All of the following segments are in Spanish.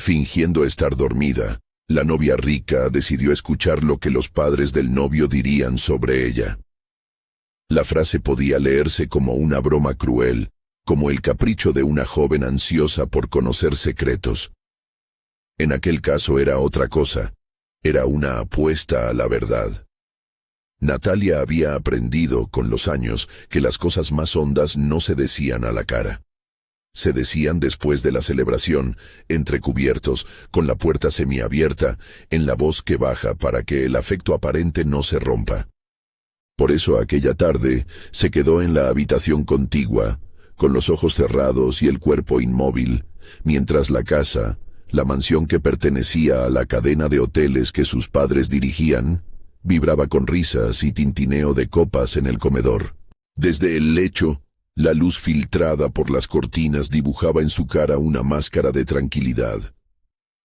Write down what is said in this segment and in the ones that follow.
Fingiendo estar dormida, la novia rica decidió escuchar lo que los padres del novio dirían sobre ella. La frase podía leerse como una broma cruel, como el capricho de una joven ansiosa por conocer secretos. En aquel caso era otra cosa, era una apuesta a la verdad. Natalia había aprendido, con los años, que las cosas más hondas no se decían a la cara. Se decían después de la celebración, entre cubiertos, con la puerta semiabierta, en la voz que baja para que el afecto aparente no se rompa. Por eso aquella tarde se quedó en la habitación contigua, con los ojos cerrados y el cuerpo inmóvil, mientras la casa, la mansión que pertenecía a la cadena de hoteles que sus padres dirigían, vibraba con risas y tintineo de copas en el comedor. Desde el lecho, la luz filtrada por las cortinas dibujaba en su cara una máscara de tranquilidad.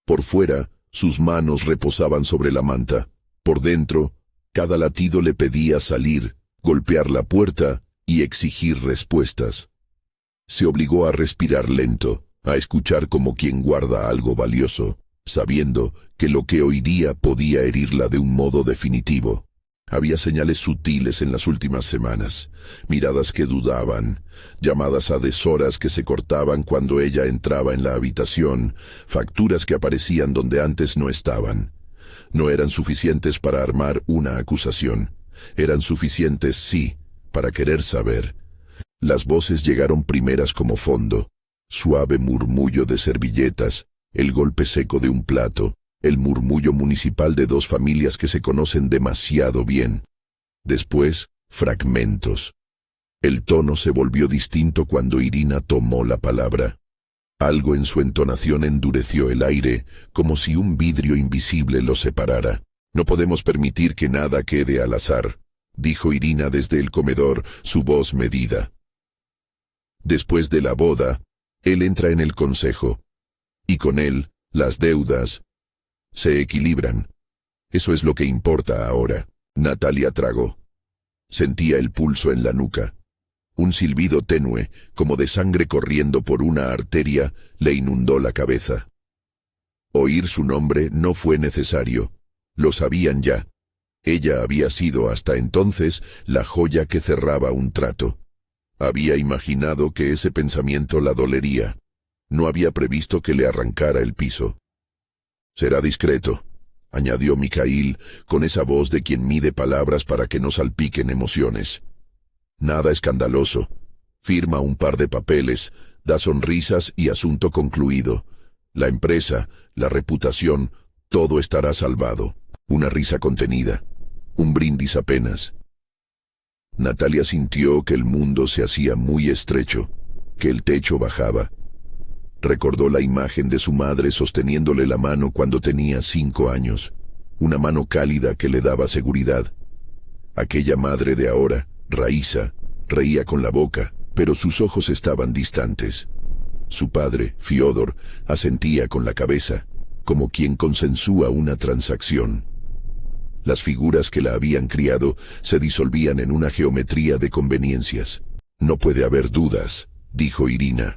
Por fuera, sus manos reposaban sobre la manta. Por dentro, cada latido le pedía salir, golpear la puerta y exigir respuestas. Se obligó a respirar lento, a escuchar como quien guarda algo valioso, sabiendo que lo que oiría podía herirla de un modo definitivo. Había señales sutiles en las últimas semanas, miradas que dudaban, llamadas a deshoras que se cortaban cuando ella entraba en la habitación, facturas que aparecían donde antes no estaban. No eran suficientes para armar una acusación. Eran suficientes, sí, para querer saber. Las voces llegaron primeras como fondo, suave murmullo de servilletas, el golpe seco de un plato, el murmullo municipal de dos familias que se conocen demasiado bien. Después, fragmentos. El tono se volvió distinto cuando Irina tomó la palabra. Algo en su entonación endureció el aire, como si un vidrio invisible lo separara. No podemos permitir que nada quede al azar, dijo Irina desde el comedor, su voz medida. Después de la boda, él entra en el consejo, y con él, las deudas se equilibran. Eso es lo que importa ahora. Natalia tragó. Sentía el pulso en la nuca. Un silbido tenue, como de sangre corriendo por una arteria, le inundó la cabeza. Oír su nombre no fue necesario. Lo sabían ya. Ella había sido hasta entonces la joya que cerraba un trato. Había imaginado que ese pensamiento la dolería. No había previsto que le arrancara el piso. «Será discreto», añadió Mikhail, con esa voz de quien mide palabras para que no salpiquen emociones. «Nada escandaloso. Firma un par de papeles, da sonrisas y asunto concluido. La empresa, la reputación, todo estará salvado». Una risa contenida, un brindis apenas. Natalia sintió que el mundo se hacía muy estrecho, que el techo bajaba. Recordó la imagen de su madre sosteniéndole la mano cuando tenía 5 años, una mano cálida que le daba seguridad. Aquella madre de ahora, Raísa, reía con la boca, pero sus ojos estaban distantes. Su padre, Fiodor, asentía con la cabeza, como quien consensúa una transacción. Las figuras que la habían criado se disolvían en una geometría de conveniencias. «No puede haber dudas», dijo Irina.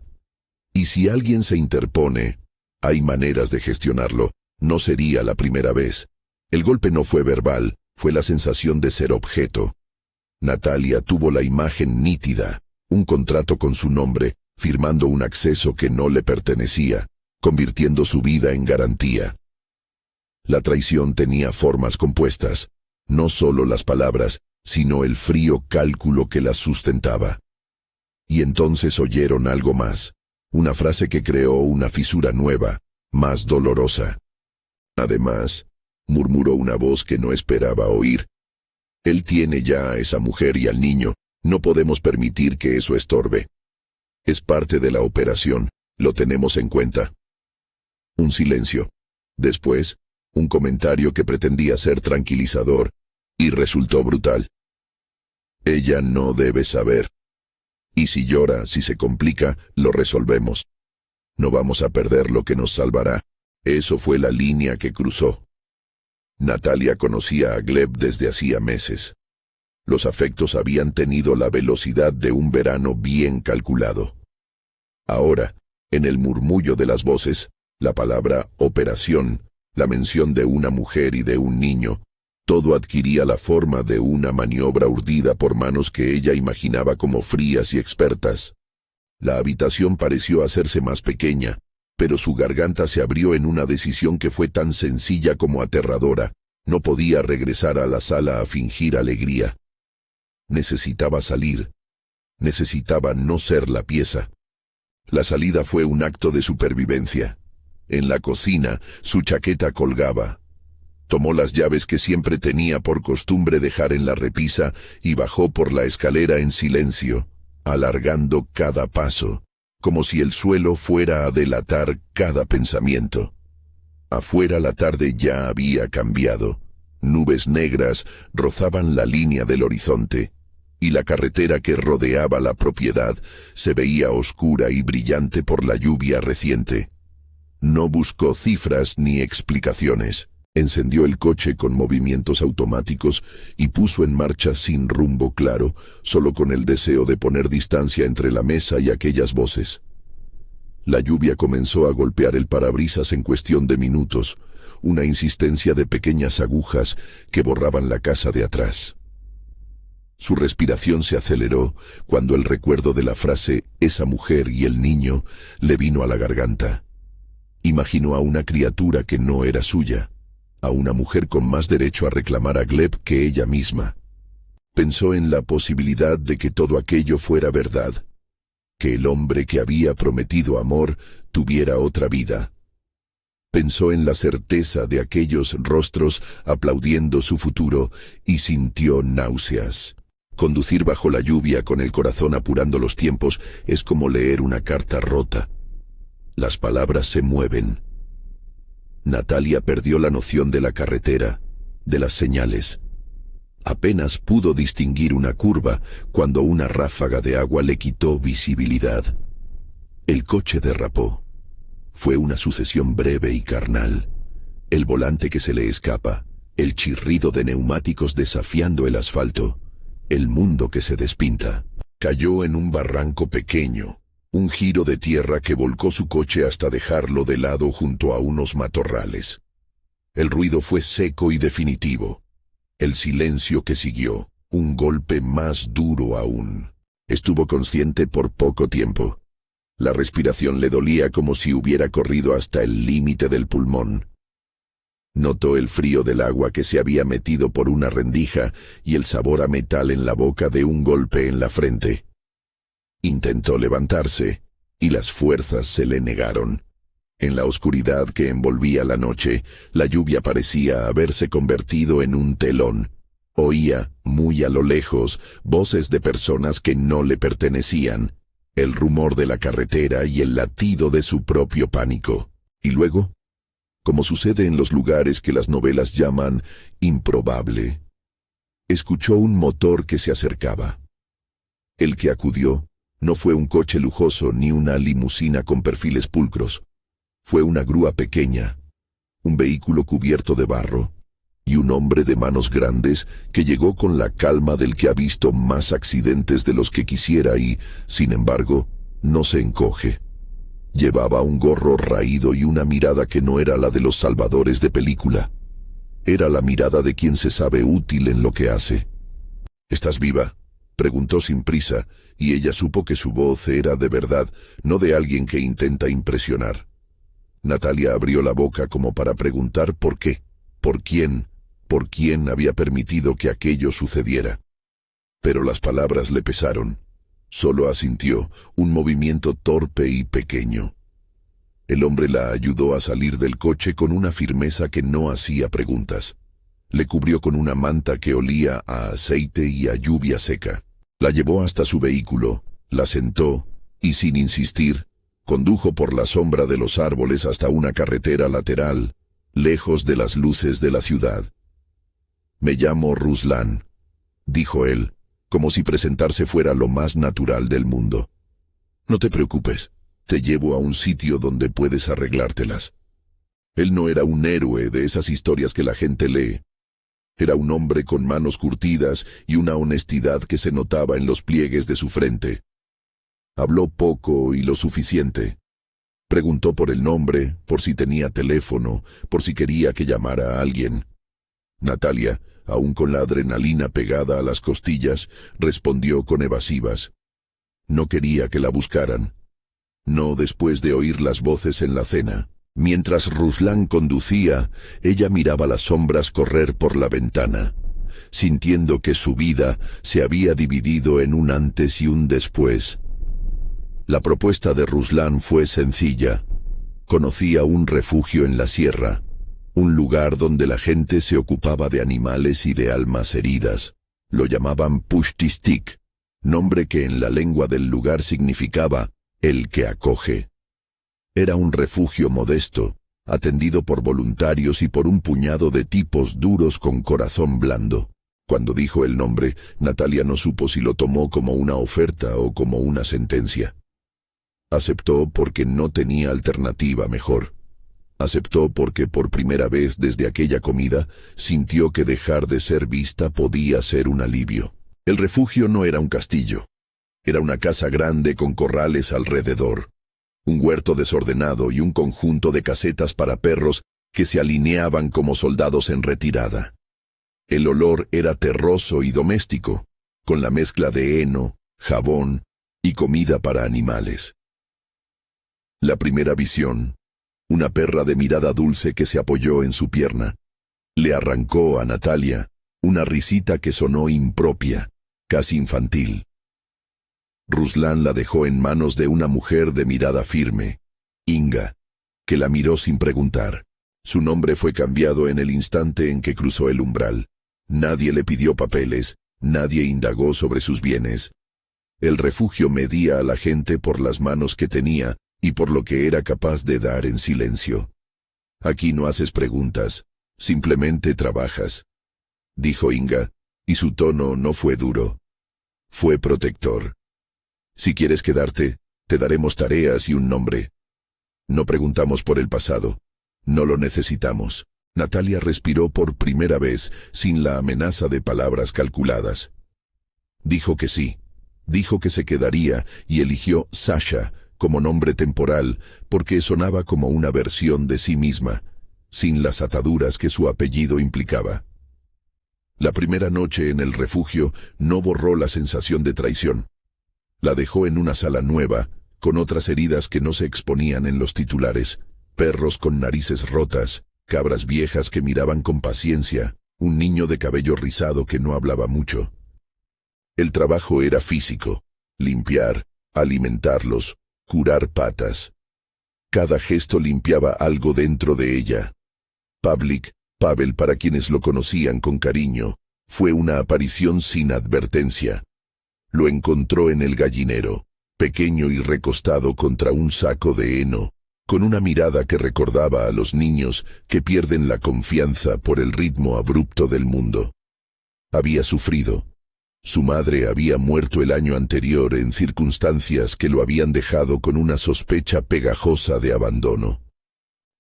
«Y si alguien se interpone, hay maneras de gestionarlo. No sería la primera vez. El golpe no fue verbal, fue la sensación de ser objeto». Natalia tuvo la imagen nítida, un contrato con su nombre, firmando un acceso que no le pertenecía, convirtiendo su vida en garantía. La traición tenía formas compuestas, no solo las palabras, sino el frío cálculo que las sustentaba. Y entonces oyeron algo más. Una frase que creó una fisura nueva, más dolorosa. «Además», murmuró una voz que no esperaba oír, «él tiene ya a esa mujer y al niño, no podemos permitir que eso estorbe. Es parte de la operación, lo tenemos en cuenta». Un silencio. Después, un comentario que pretendía ser tranquilizador, y resultó brutal. «Ella no debe saber. Y si llora, si se complica, lo resolvemos. No vamos a perder lo que nos salvará». Eso fue la línea que cruzó. Natalia conocía a Gleb desde hacía meses. Los afectos habían tenido la velocidad de un verano bien calculado. Ahora, en el murmullo de las voces, La palabra operación, la mención de una mujer y de un niño, todo adquiría la forma de una maniobra urdida por manos que ella imaginaba como frías y expertas. La habitación pareció hacerse más pequeña, pero su garganta se abrió en una decisión que fue tan sencilla como aterradora. No podía regresar a la sala a fingir alegría. Necesitaba salir. Necesitaba no ser la pieza. La salida fue un acto de supervivencia. En la cocina, su chaqueta colgaba. Tomó las llaves que siempre tenía por costumbre dejar en la repisa y bajó por la escalera en silencio, alargando cada paso, como si el suelo fuera a delatar cada pensamiento. Afuera la tarde ya había cambiado. Nubes negras rozaban la línea del horizonte, y la carretera que rodeaba la propiedad se veía oscura y brillante por la lluvia reciente. No buscó cifras ni explicaciones. Encendió el coche con movimientos automáticos y puso en marcha sin rumbo claro, solo con el deseo de poner distancia entre la mesa y aquellas voces. La lluvia comenzó a golpear el parabrisas en cuestión de minutos, una insistencia de pequeñas agujas que borraban la casa de atrás. Su respiración se aceleró cuando el recuerdo de la frase «esa mujer y el niño» le vino a la garganta. Imaginó a una criatura que no era suya, a una mujer con más derecho a reclamar a Gleb que ella misma. Pensó en la posibilidad de que todo aquello fuera verdad, que el hombre que había prometido amor tuviera otra vida. Pensó en la certeza de aquellos rostros aplaudiendo su futuro y sintió náuseas. Conducir bajo la lluvia con el corazón apurando los tiempos es como leer una carta rota. Las palabras se mueven. Natalia perdió la noción de la carretera, de las señales. Apenas pudo distinguir una curva cuando una ráfaga de agua le quitó visibilidad. El coche derrapó. Fue una sucesión breve y carnal. El volante que se le escapa, el chirrido de neumáticos desafiando el asfalto, el mundo que se despinta. Cayó en un barranco pequeño. Un giro de tierra que volcó su coche hasta dejarlo de lado junto a unos matorrales. El ruido fue seco y definitivo. El silencio que siguió, un golpe más duro aún. Estuvo consciente por poco tiempo. La respiración le dolía como si hubiera corrido hasta el límite del pulmón. Notó el frío del agua que se había metido por una rendija y el sabor a metal en la boca de un golpe en la frente. Intentó levantarse, y las fuerzas se le negaron. En la oscuridad que envolvía la noche, la lluvia parecía haberse convertido en un telón. Oía, muy a lo lejos, voces de personas que no le pertenecían, el rumor de la carretera y el latido de su propio pánico. Y luego, como sucede en los lugares que las novelas llaman improbable, escuchó un motor que se acercaba. El que acudió no fue un coche lujoso ni una limusina con perfiles pulcros. Fue una grúa pequeña, un vehículo cubierto de barro, y un hombre de manos grandes que llegó con la calma del que ha visto más accidentes de los que quisiera y, sin embargo, no se encoge. Llevaba un gorro raído y una mirada que no era la de los salvadores de película. Era la mirada de quien se sabe útil en lo que hace. «¿Estás viva?», preguntó sin prisa, y ella supo que su voz era de verdad, no de alguien que intenta impresionar. Natalia abrió la boca como para preguntar por qué, por quién había permitido que aquello sucediera. Pero las palabras le pesaron. Solo asintió, un movimiento torpe y pequeño. El hombre la ayudó a salir del coche con una firmeza que no hacía preguntas. Le cubrió con una manta que olía a aceite y a lluvia seca. La llevó hasta su vehículo, la sentó y, sin insistir, condujo por la sombra de los árboles hasta una carretera lateral, lejos de las luces de la ciudad. «Me llamo Ruslan», dijo él, como si presentarse fuera lo más natural del mundo. «No te preocupes, te llevo a un sitio donde puedes arreglártelas». Él no era un héroe de esas historias que la gente lee. Era un hombre con manos curtidas y una honestidad que se notaba en los pliegues de su frente. Habló poco y lo suficiente. Preguntó por el nombre, por si tenía teléfono, por si quería que llamara a alguien. Natalia, aún con la adrenalina pegada a las costillas, respondió con evasivas. No quería que la buscaran. No después de oír las voces en la cena. Mientras Ruslan conducía, ella miraba las sombras correr por la ventana, sintiendo que su vida se había dividido en un antes y un después. La propuesta de Ruslan fue sencilla. Conocía un refugio en la sierra, un lugar donde la gente se ocupaba de animales y de almas heridas. Lo llamaban Pushtistik, nombre que en la lengua del lugar significaba el que acoge. Era un refugio modesto, atendido por voluntarios y por un puñado de tipos duros con corazón blando. Cuando dijo el nombre, Natalia no supo si lo tomó como una oferta o como una sentencia. Aceptó porque no tenía alternativa mejor. Aceptó porque por primera vez desde aquella comida sintió que dejar de ser vista podía ser un alivio. El refugio no era un castillo. Era una casa grande con corrales alrededor, un huerto desordenado y un conjunto de casetas para perros que se alineaban como soldados en retirada. El olor era terroso y doméstico, con la mezcla de heno, jabón y comida para animales. La primera visión, una perra de mirada dulce que se apoyó en su pierna, le arrancó a Natalia una risita que sonó impropia, casi infantil. Ruslan la dejó en manos de una mujer de mirada firme, Inga, que la miró sin preguntar. Su nombre fue cambiado en el instante en que cruzó el umbral. Nadie le pidió papeles, nadie indagó sobre sus bienes. El refugio medía a la gente por las manos que tenía y por lo que era capaz de dar en silencio. Aquí no haces preguntas, simplemente trabajas, dijo Inga, y su tono no fue duro. Fue protector. Si quieres quedarte, te daremos tareas y un nombre. No preguntamos por el pasado. No lo necesitamos. Natalia respiró por primera vez sin la amenaza de palabras calculadas. Dijo que sí. Dijo que se quedaría y eligió Sasha como nombre temporal porque sonaba como una versión de sí misma, sin las ataduras que su apellido implicaba. La primera noche en el refugio no borró la sensación de traición. La dejó en una sala nueva, con otras heridas que no se exponían en los titulares, perros con narices rotas, cabras viejas que miraban con paciencia, un niño de cabello rizado que no hablaba mucho. El trabajo era físico, limpiar, alimentarlos, curar patas. Cada gesto limpiaba algo dentro de ella. Pavel, para quienes lo conocían con cariño, fue una aparición sin advertencia. Lo encontró en el gallinero, pequeño y recostado contra un saco de heno, con una mirada que recordaba a los niños que pierden la confianza por el ritmo abrupto del mundo. Había sufrido. Su madre había muerto el año anterior en circunstancias que lo habían dejado con una sospecha pegajosa de abandono.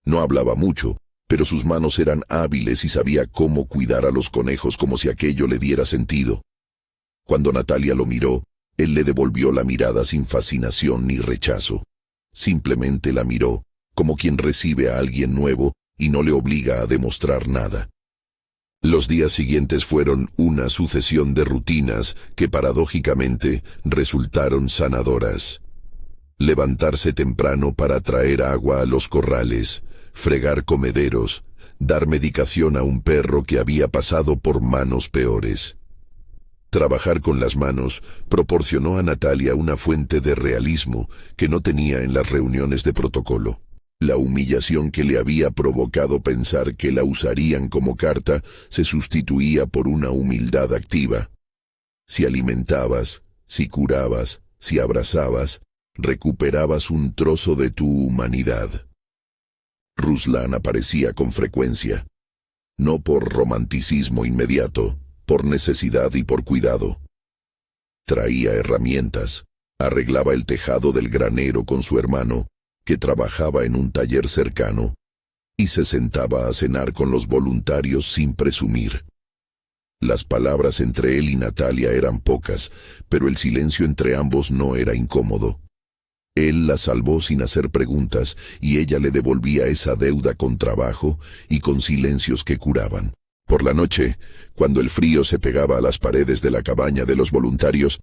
No hablaba mucho, pero sus manos eran hábiles y sabía cómo cuidar a los conejos como si aquello le diera sentido. Cuando Natalia lo miró, él le devolvió la mirada sin fascinación ni rechazo. Simplemente la miró, como quien recibe a alguien nuevo y no le obliga a demostrar nada. Los días siguientes fueron una sucesión de rutinas que paradójicamente resultaron sanadoras. Levantarse temprano para traer agua a los corrales, fregar comederos, dar medicación a un perro que había pasado por manos peores. Trabajar con las manos proporcionó a Natalia una fuente de realismo que no tenía en las reuniones de protocolo. La humillación que le había provocado pensar que la usarían como carta se sustituía por una humildad activa. Si alimentabas, si curabas, si abrazabas, recuperabas un trozo de tu humanidad. Ruslan aparecía con frecuencia, no por romanticismo inmediato, por necesidad y por cuidado. Traía herramientas, arreglaba el tejado del granero con su hermano, que trabajaba en un taller cercano, y se sentaba a cenar con los voluntarios sin presumir. Las palabras entre él y Natalia eran pocas, pero el silencio entre ambos no era incómodo. Él la salvó sin hacer preguntas, y ella le devolvía esa deuda con trabajo y con silencios que curaban. Por la noche, cuando el frío se pegaba a las paredes de la cabaña de los voluntarios,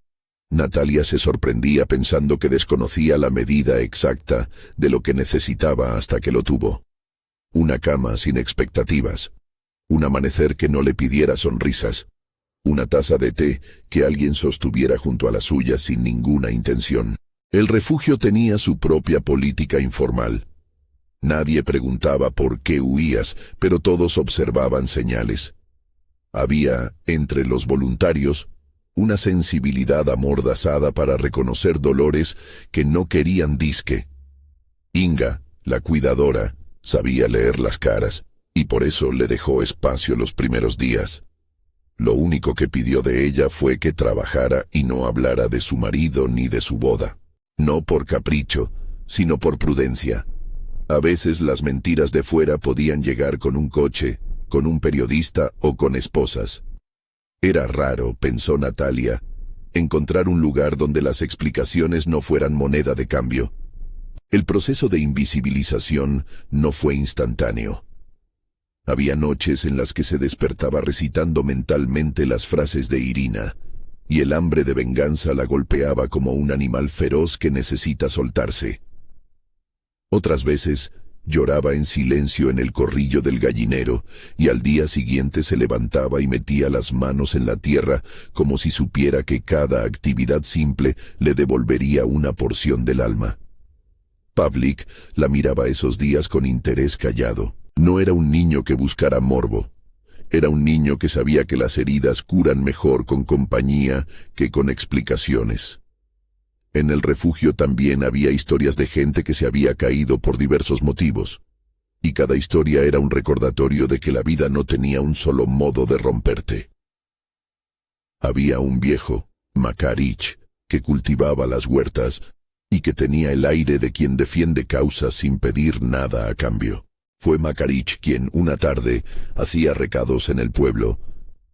Natalia se sorprendía pensando que desconocía la medida exacta de lo que necesitaba hasta que lo tuvo. Una cama sin expectativas, un amanecer que no le pidiera sonrisas, una taza de té que alguien sostuviera junto a la suya sin ninguna intención. El refugio tenía su propia política informal. Nadie preguntaba por qué huías, pero todos observaban señales. Había, entre los voluntarios, una sensibilidad amordazada para reconocer dolores que no querían disque. Inga, la cuidadora, sabía leer las caras, y por eso le dejó espacio los primeros días. Lo único que pidió de ella fue que trabajara y no hablara de su marido ni de su boda. No por capricho, sino por prudencia. A veces las mentiras de fuera podían llegar con un coche, con un periodista o con esposas. Era raro, pensó Natalia, encontrar un lugar donde las explicaciones no fueran moneda de cambio. El proceso de invisibilización no fue instantáneo. Había noches en las que se despertaba recitando mentalmente las frases de Irina, y el hambre de venganza la golpeaba como un animal feroz que necesita soltarse. Otras veces lloraba en silencio en el corrillo del gallinero, y al día siguiente se levantaba y metía las manos en la tierra como si supiera que cada actividad simple le devolvería una porción del alma. Pavlik la miraba esos días con interés callado. No era un niño que buscara morbo. Era un niño que sabía que las heridas curan mejor con compañía que con explicaciones. En el refugio también había historias de gente que se había caído por diversos motivos, y cada historia era un recordatorio de que la vida no tenía un solo modo de romperte. Había un viejo, Makarich, que cultivaba las huertas y que tenía el aire de quien defiende causas sin pedir nada a cambio. Fue Makarich quien, una tarde, hacía recados en el pueblo.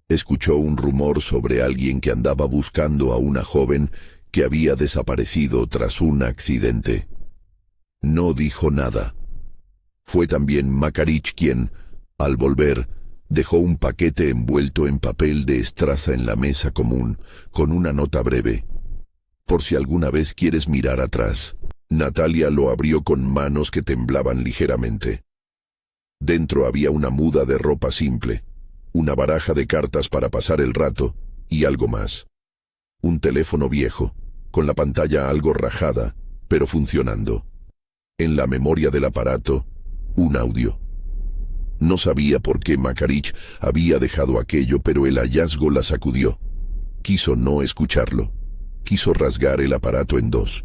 Escuchó un rumor sobre alguien que andaba buscando a una joven que había desaparecido tras un accidente. No dijo nada. Fue también Makarich quien, al volver, dejó un paquete envuelto en papel de estraza en la mesa común, con una nota breve. Por si alguna vez quieres mirar atrás. Natalia lo abrió con manos que temblaban ligeramente. Dentro había una muda de ropa simple, una baraja de cartas para pasar el rato y algo más. Un teléfono viejo, con la pantalla algo rajada, pero funcionando. En la memoria del aparato, un audio. No sabía por qué Makarich había dejado aquello, pero el hallazgo la sacudió. Quiso no escucharlo. Quiso rasgar el aparato en dos.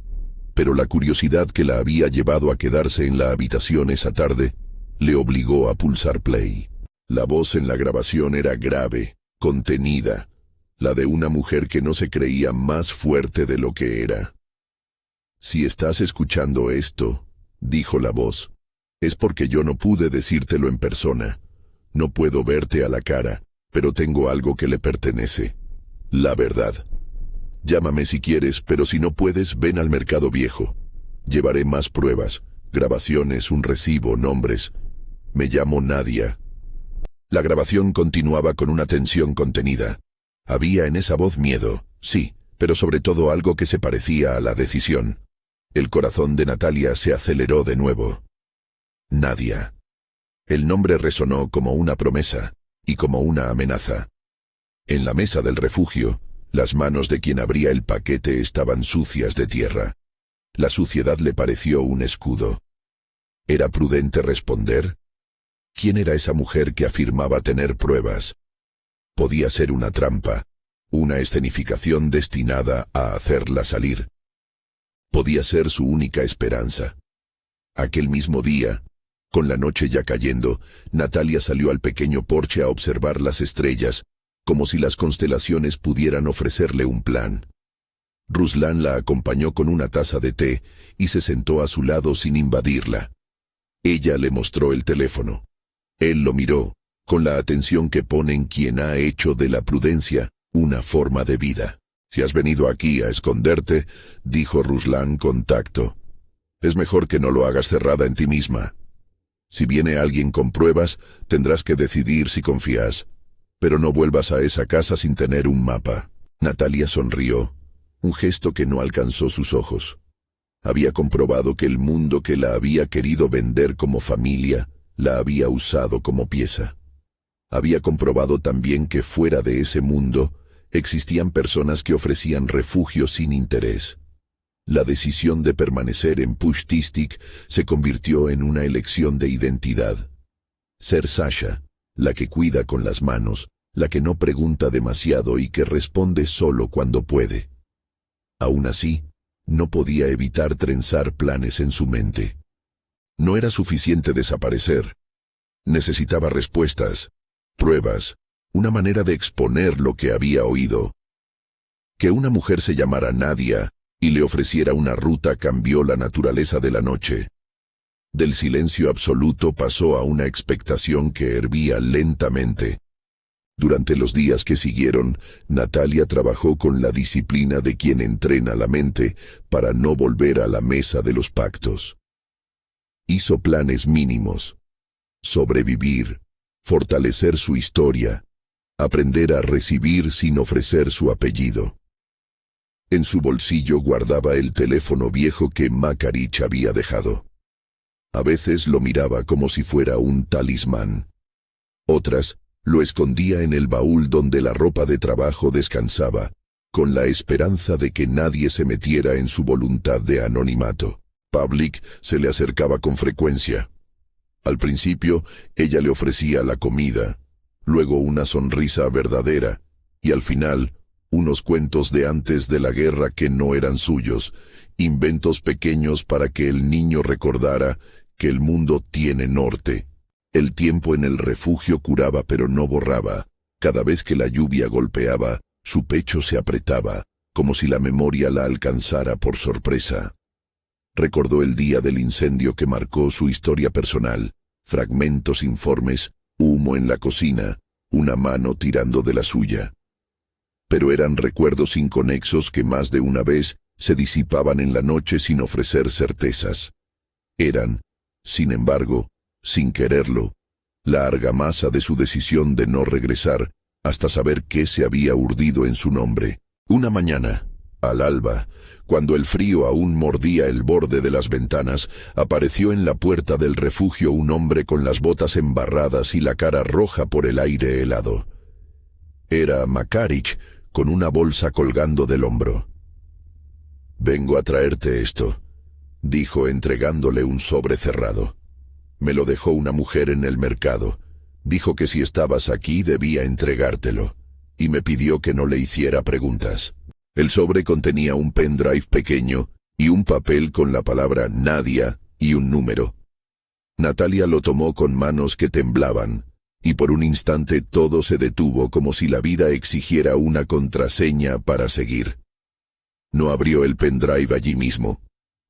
Pero la curiosidad que la había llevado a quedarse en la habitación esa tarde le obligó a pulsar play. La voz en la grabación era grave, contenida, la de una mujer que no se creía más fuerte de lo que era. «Si estás escuchando esto», dijo la voz, «es porque yo no pude decírtelo en persona. No puedo verte a la cara, pero tengo algo que le pertenece. La verdad. Llámame si quieres, pero si no puedes, ven al Mercado Viejo. Llevaré más pruebas, grabaciones, un recibo, nombres. Me llamo Nadia». La grabación continuaba con una tensión contenida. Había en esa voz miedo, sí, pero sobre todo algo que se parecía a la decisión. El corazón de Natalia se aceleró de nuevo. Nadia. El nombre resonó como una promesa y como una amenaza. En la mesa del refugio, las manos de quien abría el paquete estaban sucias de tierra. La suciedad le pareció un escudo. ¿Era prudente responder? ¿Quién era esa mujer que afirmaba tener pruebas? Podía ser una trampa, una escenificación destinada a hacerla salir. Podía ser su única esperanza. Aquel mismo día, con la noche ya cayendo, Natalia salió al pequeño porche a observar las estrellas, como si las constelaciones pudieran ofrecerle un plan. Ruslan la acompañó con una taza de té y se sentó a su lado sin invadirla. Ella le mostró el teléfono. Él lo miró, con la atención que ponen quien ha hecho de la prudencia una forma de vida. «Si has venido aquí a esconderte», dijo Ruslan con tacto, Es mejor que no lo hagas cerrada en ti misma. Si viene alguien con pruebas, tendrás que decidir si confías. Pero no vuelvas a esa casa sin tener un mapa. Natalia sonrió, un gesto que no alcanzó sus ojos. Había comprobado que el mundo que la había querido vender como familia, la había usado como pieza. Había comprobado también que fuera de ese mundo, existían personas que ofrecían refugio sin interés. La decisión de permanecer en Pushtistik se convirtió en una elección de identidad. Ser Sasha, la que cuida con las manos, la que no pregunta demasiado y que responde solo cuando puede. Aún así, no podía evitar trenzar planes en su mente. No era suficiente desaparecer. Necesitaba respuestas, pruebas, una manera de exponer lo que había oído. Que una mujer se llamara Nadia y le ofreciera una ruta cambió la naturaleza de la noche. Del silencio absoluto pasó a una expectación que hervía lentamente. Durante los días que siguieron, Natalia trabajó con la disciplina de quien entrena la mente para no volver a la mesa de los pactos. Hizo planes mínimos. Sobrevivir, fortalecer su historia, aprender a recibir sin ofrecer su apellido. En su bolsillo guardaba el teléfono viejo que Makarich había dejado. A veces lo miraba como si fuera un talismán. Otras, lo escondía en el baúl donde la ropa de trabajo descansaba, con la esperanza de que nadie se metiera en su voluntad de anonimato. Pavlik se le acercaba con frecuencia. Al principio, ella le ofrecía la comida, luego una sonrisa verdadera, y al final, unos cuentos de antes de la guerra que no eran suyos, inventos pequeños para que el niño recordara que el mundo tiene norte. El tiempo en el refugio curaba pero no borraba. Cada vez que la lluvia golpeaba, su pecho se apretaba, como si la memoria la alcanzara por sorpresa. Recordó el día del incendio que marcó su historia personal, fragmentos informes, humo en la cocina, una mano tirando de la suya. Pero eran recuerdos inconexos que más de una vez se disipaban en la noche sin ofrecer certezas. Eran, sin embargo, sin quererlo, la argamasa de su decisión de no regresar hasta saber qué se había urdido en su nombre. Una mañana, al alba, cuando el frío aún mordía el borde de las ventanas, apareció en la puerta del refugio un hombre con las botas embarradas y la cara roja por el aire helado. Era Makarich, con una bolsa colgando del hombro. «Vengo a traerte esto», dijo entregándole un sobre cerrado. «Me lo dejó una mujer en el mercado. Dijo que si estabas aquí debía entregártelo, y me pidió que no le hiciera preguntas». El sobre contenía un pendrive pequeño y un papel con la palabra Nadia y un número. Natalia lo tomó con manos que temblaban, y por un instante todo se detuvo como si la vida exigiera una contraseña para seguir. No abrió el pendrive allí mismo.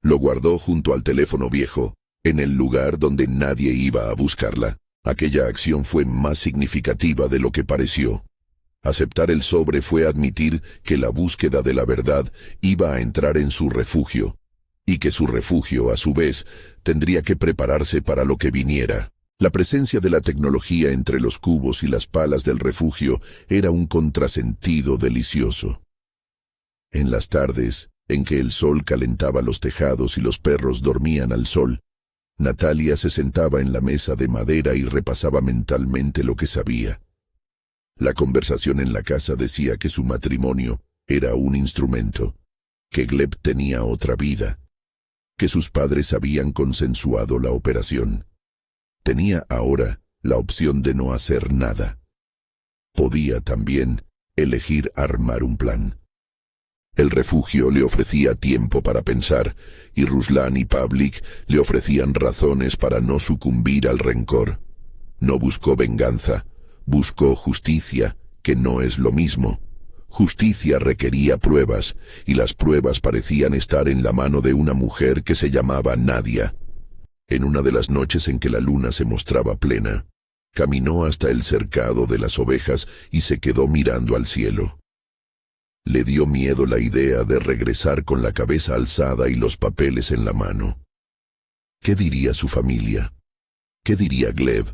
Lo guardó junto al teléfono viejo, en el lugar donde nadie iba a buscarla. Aquella acción fue más significativa de lo que pareció. Aceptar el sobre fue admitir que la búsqueda de la verdad iba a entrar en su refugio, y que su refugio, a su vez, tendría que prepararse para lo que viniera. La presencia de la tecnología entre los cubos y las palas del refugio era un contrasentido delicioso. En las tardes, en que el sol calentaba los tejados y los perros dormían al sol, Natalia se sentaba en la mesa de madera y repasaba mentalmente lo que sabía. La conversación en la casa decía que su matrimonio era un instrumento, que Gleb tenía otra vida, que sus padres habían consensuado la operación. Tenía ahora la opción de no hacer nada. Podía también elegir armar un plan. El refugio le ofrecía tiempo para pensar, y Ruslan y Pavlik le ofrecían razones para no sucumbir al rencor. No buscó venganza, buscó justicia, que no es lo mismo. Justicia requería pruebas, y las pruebas parecían estar en la mano de una mujer que se llamaba Nadia. En una de las noches en que la luna se mostraba plena, caminó hasta el cercado de las ovejas y se quedó mirando al cielo. Le dio miedo la idea de regresar con la cabeza alzada y los papeles en la mano. ¿Qué diría su familia? ¿Qué diría Gleb?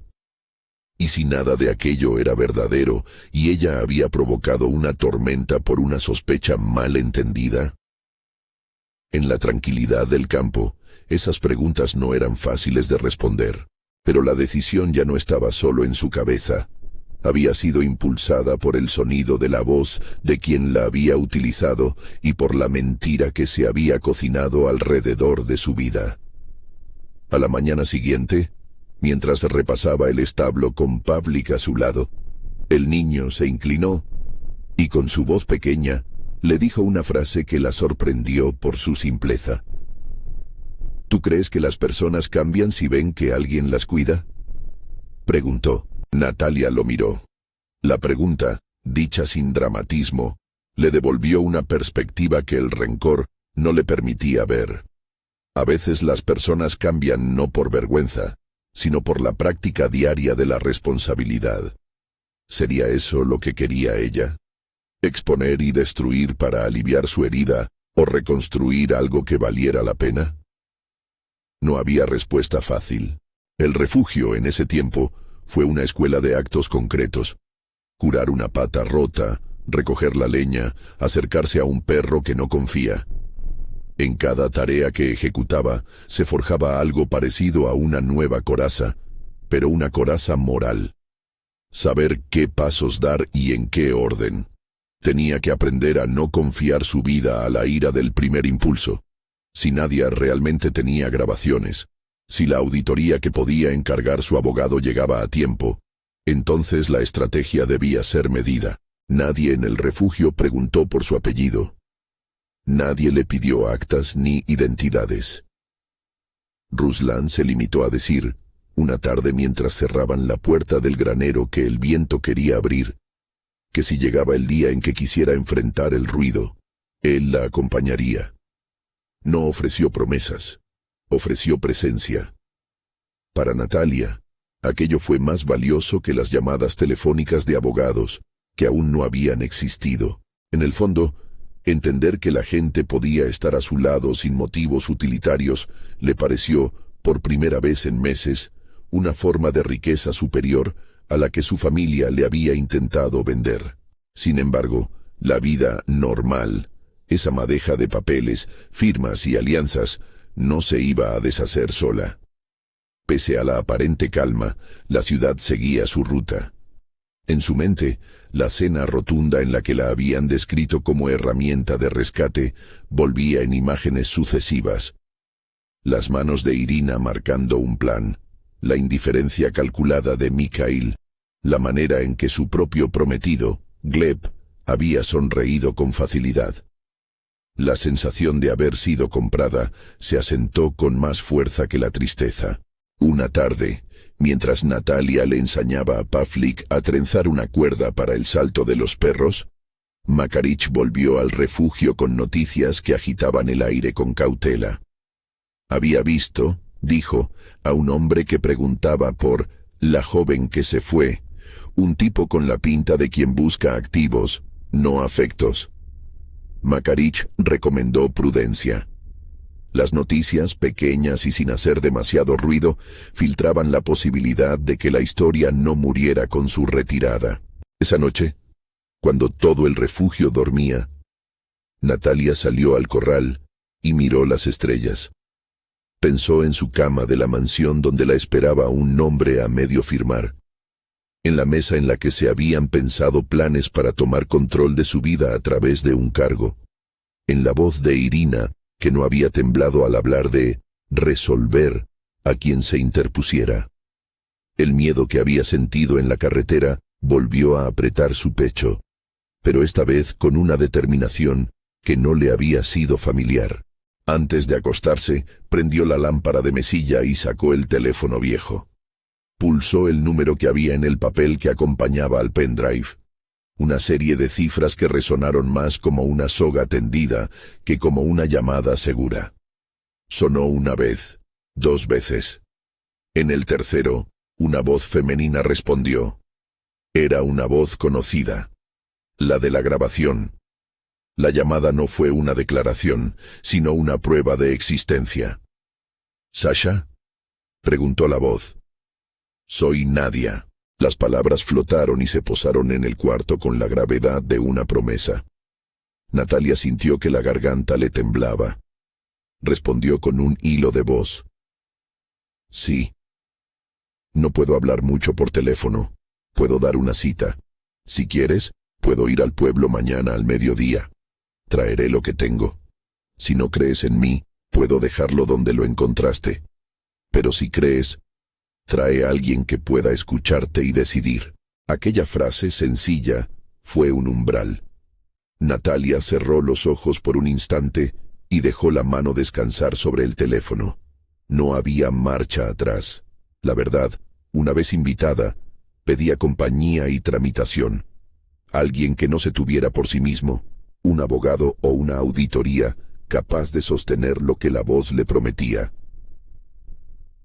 ¿Y si nada de aquello era verdadero y ella había provocado una tormenta por una sospecha mal entendida? En la tranquilidad del campo, esas preguntas no eran fáciles de responder, pero la decisión ya no estaba solo en su cabeza. Había sido impulsada por el sonido de la voz de quien la había utilizado y por la mentira que se había cocinado alrededor de su vida. A la mañana siguiente, mientras repasaba el establo con Pavlik a su lado, el niño se inclinó y con su voz pequeña le dijo una frase que la sorprendió por su simpleza. ¿Tú crees que las personas cambian si ven que alguien las cuida?, preguntó. Natalia lo miró. La pregunta, dicha sin dramatismo, le devolvió una perspectiva que el rencor no le permitía ver. A veces las personas cambian no por vergüenza, sino por la práctica diaria de la responsabilidad. ¿Sería eso lo que quería ella? ¿Exponer y destruir para aliviar su herida o reconstruir algo que valiera la pena? No había respuesta fácil. El refugio en ese tiempo fue una escuela de actos concretos. Curar una pata rota, recoger la leña, acercarse a un perro que no confía. En cada tarea que ejecutaba se forjaba algo parecido a una nueva coraza, pero una coraza moral. Saber qué pasos dar y en qué orden. Tenía que aprender a no confiar su vida a la ira del primer impulso. Si Nadia realmente tenía grabaciones, si la auditoría que podía encargar su abogado llegaba a tiempo, entonces la estrategia debía ser medida. Nadie en el refugio preguntó por su apellido. Nadie le pidió actas ni identidades. Ruslan se limitó a decir, una tarde mientras cerraban la puerta del granero que el viento quería abrir, que si llegaba el día en que quisiera enfrentar el ruido, él la acompañaría. No ofreció promesas, ofreció presencia. Para Natalia, aquello fue más valioso que las llamadas telefónicas de abogados, que aún no habían existido. En el fondo, entender que la gente podía estar a su lado sin motivos utilitarios le pareció, por primera vez en meses, una forma de riqueza superior a la que su familia le había intentado vender. Sin embargo, la vida normal, esa madeja de papeles, firmas y alianzas, no se iba a deshacer sola. Pese a la aparente calma, la ciudad seguía su ruta. En su mente, la cena rotunda en la que la habían descrito como herramienta de rescate volvía en imágenes sucesivas. Las manos de Irina marcando un plan, la indiferencia calculada de Mikhail, la manera en que su propio prometido, Gleb, había sonreído con facilidad. La sensación de haber sido comprada se asentó con más fuerza que la tristeza. Una tarde, mientras Natalia le enseñaba a Pavlik a trenzar una cuerda para el salto de los perros, Makarich volvió al refugio con noticias que agitaban el aire con cautela. Había visto, dijo, a un hombre que preguntaba por la joven que se fue, un tipo con la pinta de quien busca activos, no afectos. Makarich recomendó prudencia. Las noticias, pequeñas y sin hacer demasiado ruido, filtraban la posibilidad de que la historia no muriera con su retirada. Esa noche, cuando todo el refugio dormía, Natalia salió al corral y miró las estrellas. Pensó en su cama de la mansión donde la esperaba un nombre a medio firmar, en la mesa en la que se habían pensado planes para tomar control de su vida a través de un cargo, en la voz de Irina, que no había temblado al hablar de resolver a quien se interpusiera. El miedo que había sentido en la carretera volvió a apretar su pecho, pero esta vez con una determinación que no le había sido familiar. Antes de acostarse, prendió la lámpara de mesilla y sacó el teléfono viejo. Pulsó el número que había en el papel que acompañaba al pendrive. Una serie de cifras que resonaron más como una soga tendida que como una llamada segura. Sonó una vez, 2 veces. En el tercero, una voz femenina respondió. Era una voz conocida. La de la grabación. La llamada no fue una declaración, sino una prueba de existencia. «¿Sasha?», preguntó la voz. Soy Nadia. Las palabras flotaron y se posaron en el cuarto con la gravedad de una promesa. Natalia sintió que la garganta le temblaba. Respondió con un hilo de voz. Sí. No puedo hablar mucho por teléfono. Puedo dar una cita. Si quieres, puedo ir al pueblo mañana al mediodía. Traeré lo que tengo. Si no crees en mí, puedo dejarlo donde lo encontraste. Pero si crees, trae a alguien que pueda escucharte y decidir. Aquella frase sencilla fue un umbral. Natalia cerró los ojos por un instante y dejó la mano descansar sobre el teléfono. No había marcha atrás. La verdad, una vez invitada, pedía compañía y tramitación. Alguien que no se tuviera por sí mismo, un abogado o una auditoría capaz de sostener lo que la voz le prometía.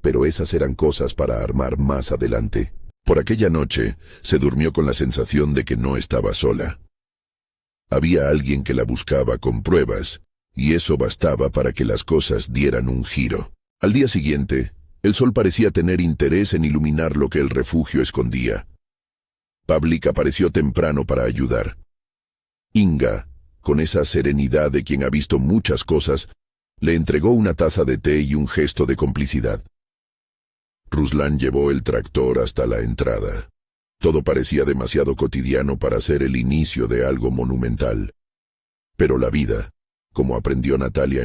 Pero esas eran cosas para armar más adelante. Por aquella noche, se durmió con la sensación de que no estaba sola. Había alguien que la buscaba con pruebas, y eso bastaba para que las cosas dieran un giro. Al día siguiente, el sol parecía tener interés en iluminar lo que el refugio escondía. Pavlik apareció temprano para ayudar. Inga, con esa serenidad de quien ha visto muchas cosas, le entregó una taza de té y un gesto de complicidad. Ruslan llevó el tractor hasta la entrada. Todo parecía demasiado cotidiano para ser el inicio de algo monumental. Pero la vida, como aprendió Natalia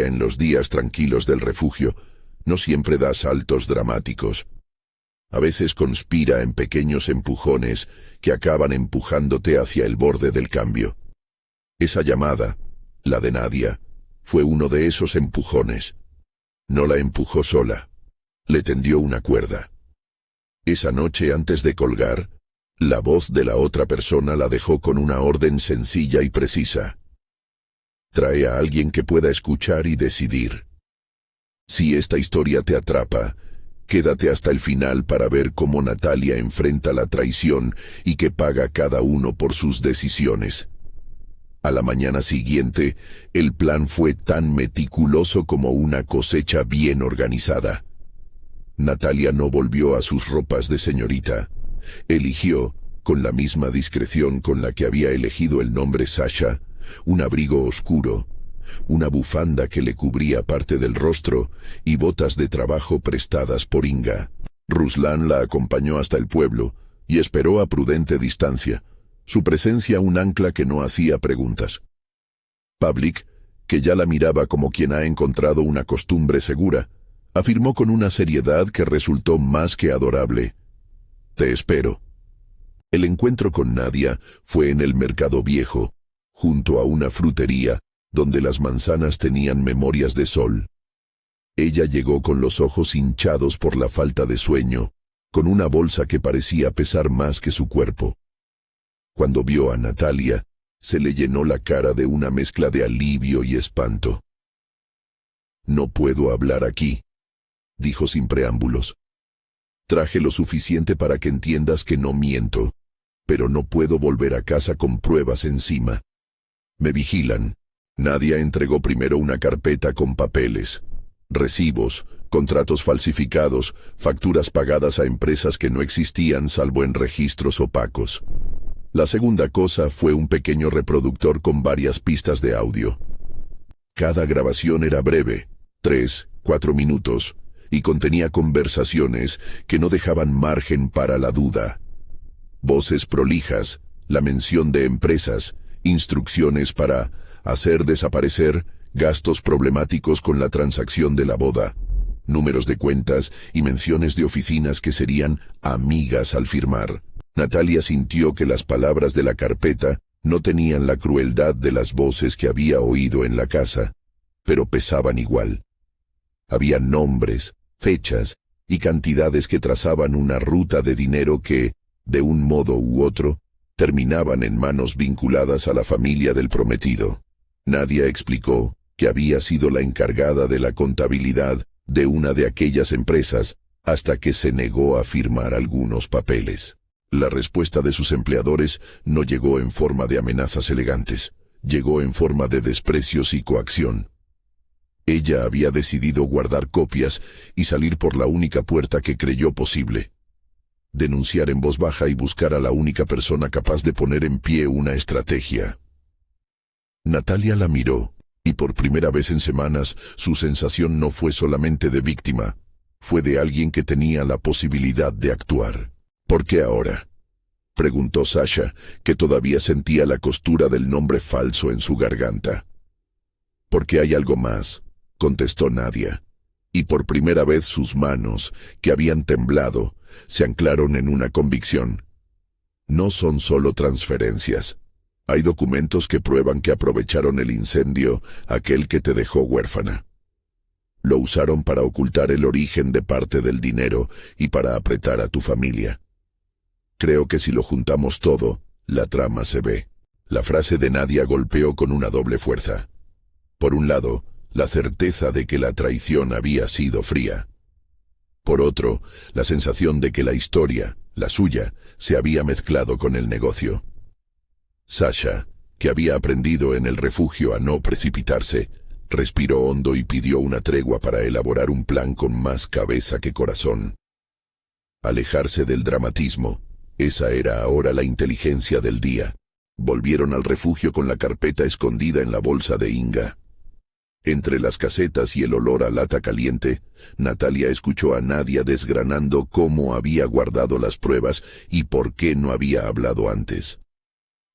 en los días tranquilos del refugio, no siempre da saltos dramáticos. A veces conspira en pequeños empujones que acaban empujándote hacia el borde del cambio. Esa llamada, la de Nadia, fue uno de esos empujones. No la empujó sola. Le tendió una cuerda. Esa noche antes de colgar, la voz de la otra persona la dejó con una orden sencilla y precisa. Trae a alguien que pueda escuchar y decidir. Si esta historia te atrapa, quédate hasta el final para ver cómo Natalia enfrenta la traición y que paga cada uno por sus decisiones. A la mañana siguiente, el plan fue tan meticuloso como una cosecha bien organizada. Natalia no volvió a sus ropas de señorita. Eligió, con la misma discreción con la que había elegido el nombre Sasha, un abrigo oscuro, una bufanda que le cubría parte del rostro y botas de trabajo prestadas por Inga. Ruslan la acompañó hasta el pueblo y esperó a prudente distancia, su presencia un ancla que no hacía preguntas. Pavlik, que ya la miraba como quien ha encontrado una costumbre segura, afirmó con una seriedad que resultó más que adorable. Te espero. El encuentro con Nadia fue en el mercado viejo, junto a una frutería, donde las manzanas tenían memorias de sol. Ella llegó con los ojos hinchados por la falta de sueño, con una bolsa que parecía pesar más que su cuerpo. Cuando vio a Natalia, se le llenó la cara de una mezcla de alivio y espanto. No puedo hablar aquí, dijo sin preámbulos. Traje lo suficiente para que entiendas que no miento, pero no puedo volver a casa con pruebas encima. Me vigilan. Nadia entregó primero una carpeta con papeles, recibos, contratos falsificados, facturas pagadas a empresas que no existían salvo en registros opacos. La segunda cosa fue un pequeño reproductor con varias pistas de audio. Cada grabación era breve, 3-4 minutos, y contenía conversaciones que no dejaban margen para la duda. Voces prolijas, la mención de empresas, instrucciones para hacer desaparecer, gastos problemáticos con la transacción de la boda, números de cuentas y menciones de oficinas que serían amigas al firmar. Natalia sintió que las palabras de la carpeta no tenían la crueldad de las voces que había oído en la casa, pero pesaban igual. Había nombres, fechas y cantidades que trazaban una ruta de dinero que, de un modo u otro, terminaban en manos vinculadas a la familia del prometido. Nadia explicó que había sido la encargada de la contabilidad de una de aquellas empresas hasta que se negó a firmar algunos papeles. La respuesta de sus empleadores no llegó en forma de amenazas elegantes, llegó en forma de desprecios y coacción. Ella había decidido guardar copias y salir por la única puerta que creyó posible. Denunciar en voz baja y buscar a la única persona capaz de poner en pie una estrategia. Natalia la miró, y por primera vez en semanas su sensación no fue solamente de víctima, fue de alguien que tenía la posibilidad de actuar. ¿Por qué ahora?, preguntó Sasha, que todavía sentía la costura del nombre falso en su garganta. «Porque hay algo más», contestó Nadia, y por primera vez sus manos, que habían temblado, se anclaron en una convicción. «No son solo transferencias. Hay documentos que prueban que aprovecharon el incendio, aquel que te dejó huérfana. Lo usaron para ocultar el origen de parte del dinero y para apretar a tu familia. Creo que si lo juntamos todo, la trama se ve». La frase de Nadia golpeó con una doble fuerza. Por un lado, la certeza de que la traición había sido fría. Por otro, la sensación de que la historia, la suya, se había mezclado con el negocio. Sasha, que había aprendido en el refugio a no precipitarse, respiró hondo y pidió una tregua para elaborar un plan con más cabeza que corazón. Alejarse del dramatismo, esa era ahora la inteligencia del día. Volvieron al refugio con la carpeta escondida en la bolsa de Inga. Entre las casetas y el olor a lata caliente, Natalia escuchó a Nadia desgranando cómo había guardado las pruebas y por qué no había hablado antes.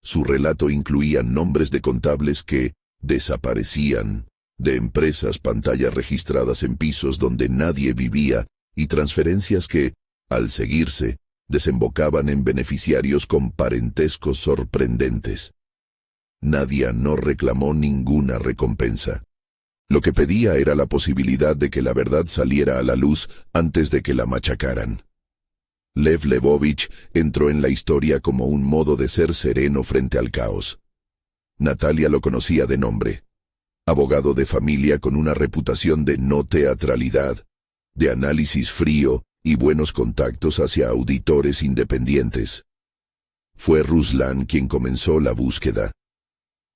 Su relato incluía nombres de contables que desaparecían, de empresas, pantallas registradas en pisos donde nadie vivía y transferencias que, al seguirse, desembocaban en beneficiarios con parentescos sorprendentes. Nadia no reclamó ninguna recompensa. Lo que pedía era la posibilidad de que la verdad saliera a la luz antes de que la machacaran. Lev Levovich entró en la historia como un modo de ser sereno frente al caos. Natalia lo conocía de nombre. Abogado de familia con una reputación de no teatralidad, de análisis frío y buenos contactos hacia auditores independientes. Fue Ruslan quien comenzó la búsqueda.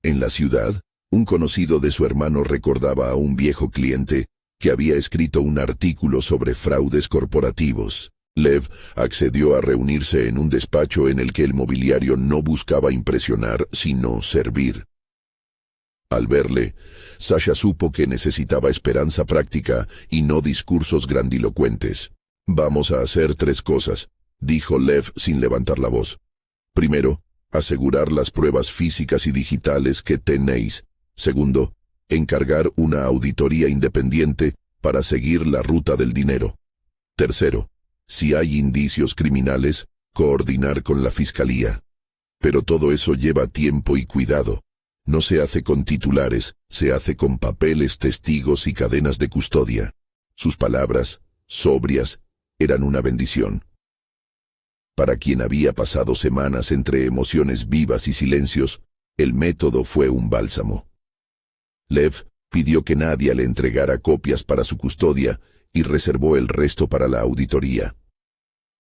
En la ciudad, un conocido de su hermano recordaba a un viejo cliente que había escrito un artículo sobre fraudes corporativos. Lev accedió a reunirse en un despacho en el que el mobiliario no buscaba impresionar, sino servir. Al verle, Sasha supo que necesitaba esperanza práctica y no discursos grandilocuentes. «Vamos a hacer 3 cosas», dijo Lev sin levantar la voz. «Primero, asegurar las pruebas físicas y digitales que tenéis. Segundo, encargar una auditoría independiente para seguir la ruta del dinero. Tercero, si hay indicios criminales, coordinar con la fiscalía. Pero todo eso lleva tiempo y cuidado. No se hace con titulares, se hace con papeles, testigos y cadenas de custodia». Sus palabras, sobrias, eran una bendición. Para quien había pasado semanas entre emociones vivas y silencios, el método fue un bálsamo. Lev pidió que Nadia le entregara copias para su custodia y reservó el resto para la auditoría.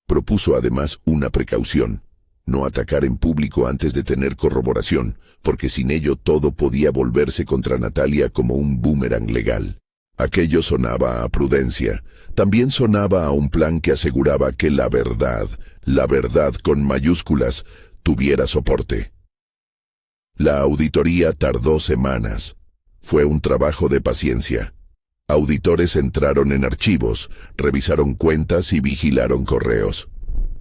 Propuso además una precaución: no atacar en público antes de tener corroboración, porque sin ello todo podía volverse contra Natalia como un boomerang legal. Aquello sonaba a prudencia, también sonaba a un plan que aseguraba que la verdad con mayúsculas, tuviera soporte. La auditoría tardó semanas. Fue un trabajo de paciencia. Auditores entraron en archivos, revisaron cuentas y vigilaron correos.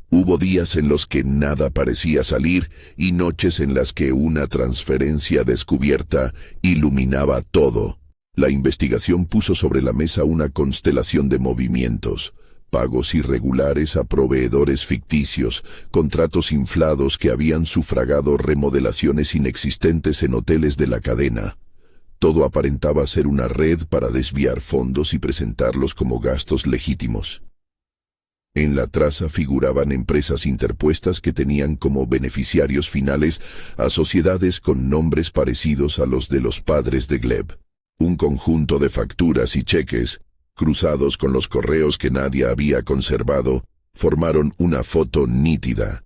Hubo días en los que nada parecía salir y noches en las que una transferencia descubierta iluminaba todo. La investigación puso sobre la mesa una constelación de movimientos: pagos irregulares a proveedores ficticios, contratos inflados que habían sufragado remodelaciones inexistentes en hoteles de la cadena. Todo aparentaba ser una red para desviar fondos y presentarlos como gastos legítimos. En la traza figuraban empresas interpuestas que tenían como beneficiarios finales a sociedades con nombres parecidos a los de los padres de Gleb. Un conjunto de facturas y cheques, cruzados con los correos que Nadia había conservado, formaron una foto nítida.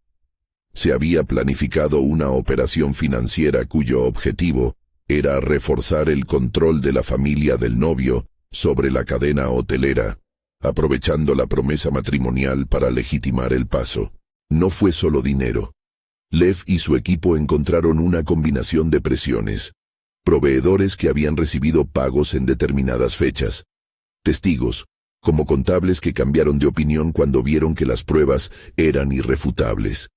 Se había planificado una operación financiera cuyo objetivo era reforzar el control de la familia del novio sobre la cadena hotelera, aprovechando la promesa matrimonial para legitimar el paso. No fue solo dinero. Lev y su equipo encontraron una combinación de presiones: proveedores que habían recibido pagos en determinadas fechas, testigos, como contables que cambiaron de opinión cuando vieron que las pruebas eran irrefutables,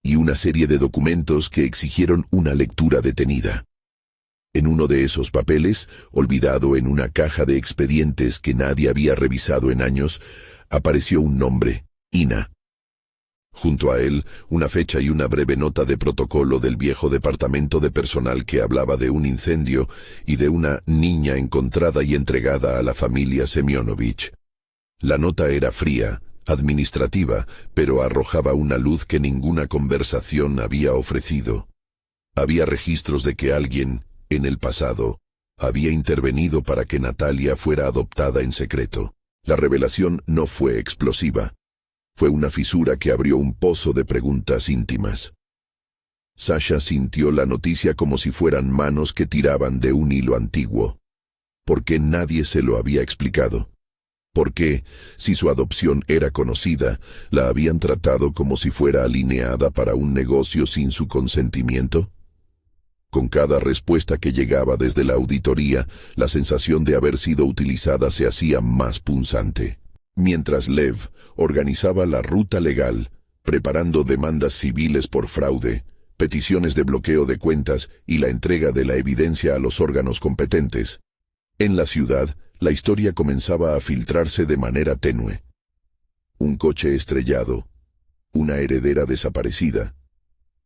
y una serie de documentos que exigieron una lectura detenida. En uno de esos papeles, olvidado en una caja de expedientes que nadie había revisado en años, apareció un nombre: Ina. Junto a él, una fecha y una breve nota de protocolo del viejo departamento de personal que hablaba de un incendio y de una niña encontrada y entregada a la familia Semyonovich. La nota era fría, administrativa, pero arrojaba una luz que ninguna conversación había ofrecido. Había registros de que alguien, en el pasado, había intervenido para que Natalia fuera adoptada en secreto. La revelación no fue explosiva. Fue una fisura que abrió un pozo de preguntas íntimas. Sasha sintió la noticia como si fueran manos que tiraban de un hilo antiguo. ¿Por qué nadie se lo había explicado? ¿Por qué, si su adopción era conocida, la habían tratado como si fuera alineada para un negocio sin su consentimiento? Con cada respuesta que llegaba desde la auditoría, la sensación de haber sido utilizada se hacía más punzante. Mientras Lev organizaba la ruta legal, preparando demandas civiles por fraude, peticiones de bloqueo de cuentas y la entrega de la evidencia a los órganos competentes, en la ciudad, la historia comenzaba a filtrarse de manera tenue. Un coche estrellado, una heredera desaparecida,